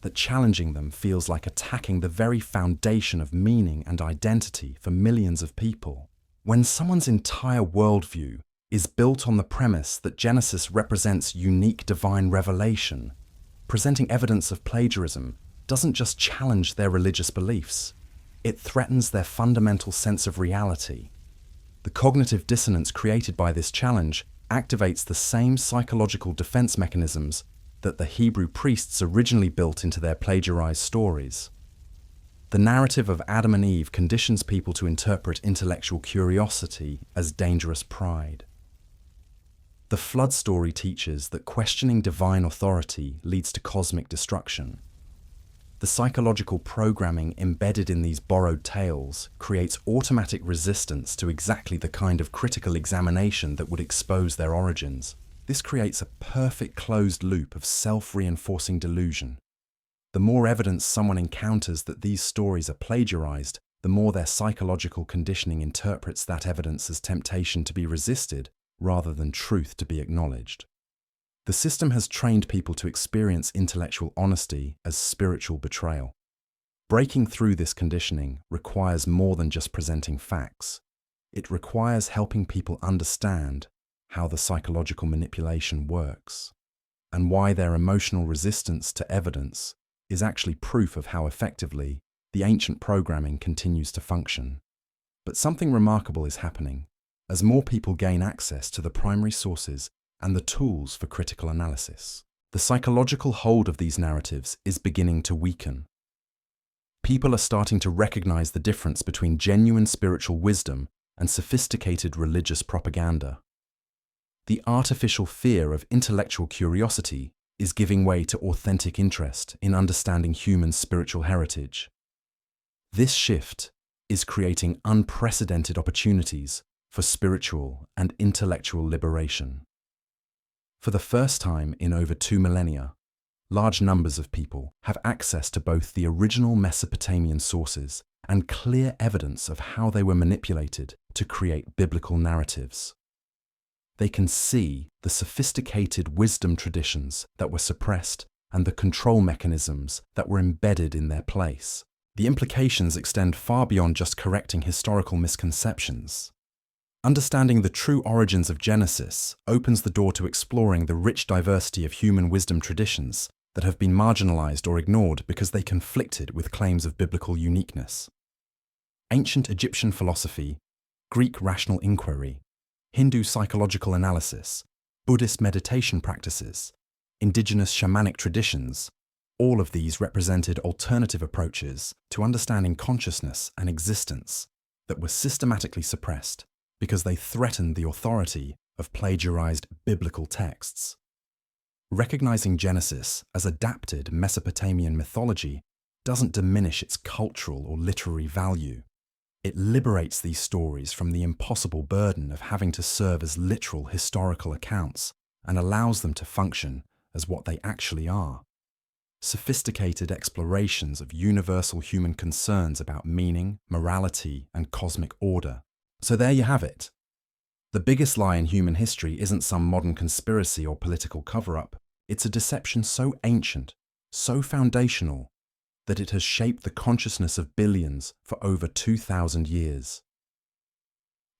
that challenging them feels like attacking the very foundation of meaning and identity for millions of people. When someone's entire worldview is built on the premise that Genesis represents unique divine revelation, presenting evidence of plagiarism doesn't just challenge their religious beliefs, it threatens their fundamental sense of reality. The cognitive dissonance created by this challenge activates the same psychological defense mechanisms that the Hebrew priests originally built into their plagiarized stories. The narrative of Adam and Eve conditions people to interpret intellectual curiosity as dangerous pride. The flood story teaches that questioning divine authority leads to cosmic destruction. The psychological programming embedded in these borrowed tales creates automatic resistance to exactly the kind of critical examination that would expose their origins. This creates a perfect closed loop of self-reinforcing delusion. The more evidence someone encounters that these stories are plagiarized, the more their psychological conditioning interprets that evidence as temptation to be resisted rather than truth to be acknowledged. The system has trained people to experience intellectual honesty as spiritual betrayal. Breaking through this conditioning requires more than just presenting facts. It requires helping people understand how the psychological manipulation works, and why their emotional resistance to evidence is actually proof of how effectively the ancient programming continues to function. But something remarkable is happening as more people gain access to the primary sources and the tools for critical analysis. The psychological hold of these narratives is beginning to weaken. People are starting to recognize the difference between genuine spiritual wisdom and sophisticated religious propaganda. The artificial fear of intellectual curiosity is giving way to authentic interest in understanding human spiritual heritage. This shift is creating unprecedented opportunities for spiritual and intellectual liberation. For the first time in over 2 millennia, large numbers of people have access to both the original Mesopotamian sources and clear evidence of how they were manipulated to create biblical narratives. They can see the sophisticated wisdom traditions that were suppressed and the control mechanisms that were embedded in their place. The implications extend far beyond just correcting historical misconceptions. Understanding the true origins of Genesis opens the door to exploring the rich diversity of human wisdom traditions that have been marginalized or ignored because they conflicted with claims of biblical uniqueness. Ancient Egyptian philosophy, Greek rational inquiry, Hindu psychological analysis, Buddhist meditation practices, indigenous shamanic traditions, all of these represented alternative approaches to understanding consciousness and existence that were systematically suppressed because they threatened the authority of plagiarized biblical texts. Recognizing Genesis as adapted Mesopotamian mythology doesn't diminish its cultural or literary value. It liberates these stories from the impossible burden of having to serve as literal historical accounts and allows them to function as what they actually are: sophisticated explorations of universal human concerns about meaning, morality, and cosmic order. So there you have it. The biggest lie in human history isn't some modern conspiracy or political cover-up. It's a deception so ancient, so foundational, that it has shaped the consciousness of billions for over 2,000 years.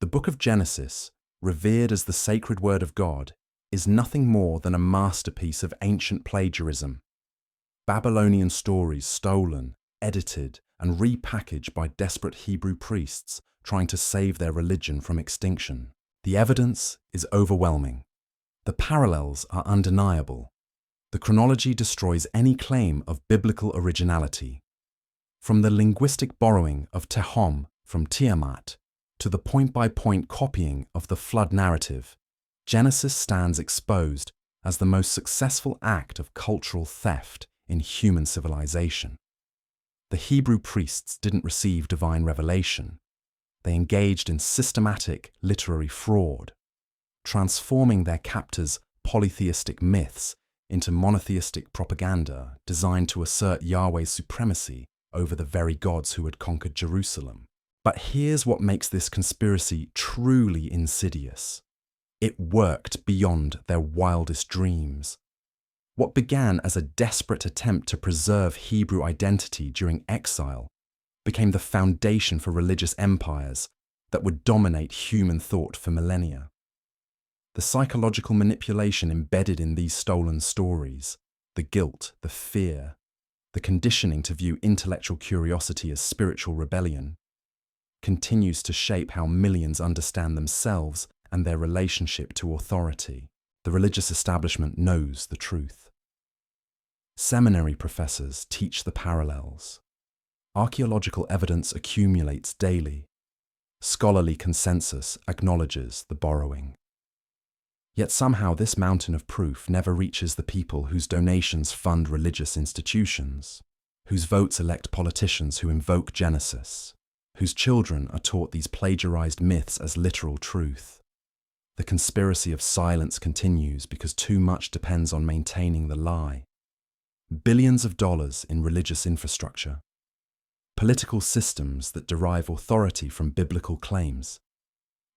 The book of Genesis, revered as the sacred word of God, is nothing more than a masterpiece of ancient plagiarism. Babylonian stories stolen, edited, and repackaged by desperate Hebrew priests trying to save their religion from extinction. The evidence is overwhelming. The parallels are undeniable. The chronology destroys any claim of biblical originality. From the linguistic borrowing of Tehom from Tiamat to the point-by-point copying of the flood narrative, Genesis stands exposed as the most successful act of cultural theft in human civilization. The Hebrew priests didn't receive divine revelation. They engaged in systematic literary fraud, transforming their captors' polytheistic myths into monotheistic propaganda designed to assert Yahweh's supremacy over the very gods who had conquered Jerusalem. But here's what makes this conspiracy truly insidious. It worked beyond their wildest dreams. What began as a desperate attempt to preserve Hebrew identity during exile became the foundation for religious empires that would dominate human thought for millennia. The psychological manipulation embedded in these stolen stories, the guilt, the fear, the conditioning to view intellectual curiosity as spiritual rebellion, continues to shape how millions understand themselves and their relationship to authority. The religious establishment knows the truth. Seminary professors teach the parallels. Archaeological evidence accumulates daily. Scholarly consensus acknowledges the borrowing. Yet somehow this mountain of proof never reaches the people whose donations fund religious institutions, whose votes elect politicians who invoke Genesis, whose children are taught these plagiarized myths as literal truth. The conspiracy of silence continues because too much depends on maintaining the lie. Billions of dollars in religious infrastructure, political systems that derive authority from biblical claims,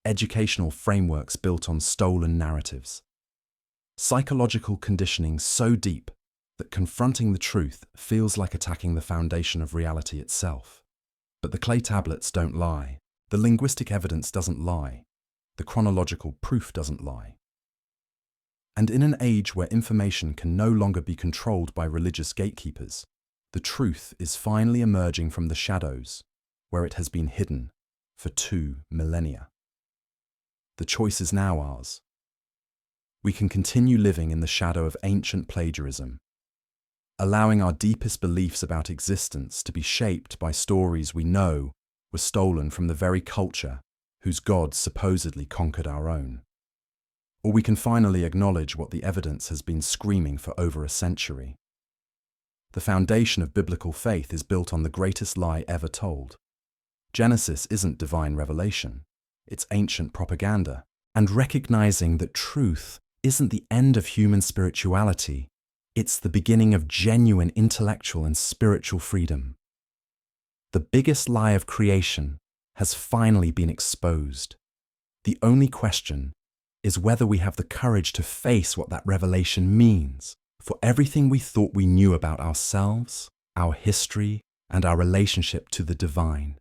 educational frameworks built on stolen narratives, psychological conditioning so deep that confronting the truth feels like attacking the foundation of reality itself. But the clay tablets don't lie. The linguistic evidence doesn't lie. The chronological proof doesn't lie. And in an age where information can no longer be controlled by religious gatekeepers, the truth is finally emerging from the shadows where it has been hidden for 2 millennia. The choice is now ours. We can continue living in the shadow of ancient plagiarism, allowing our deepest beliefs about existence to be shaped by stories we know were stolen from the very culture whose gods supposedly conquered our own. Or we can finally acknowledge what the evidence has been screaming for over a century. The foundation of biblical faith is built on the greatest lie ever told. Genesis isn't divine revelation, it's ancient propaganda. And recognizing that truth isn't the end of human spirituality, it's the beginning of genuine intellectual and spiritual freedom. The biggest lie of creation has finally been exposed. The only question is whether we have the courage to face what that revelation means for everything we thought we knew about ourselves, our history, and our relationship to the divine.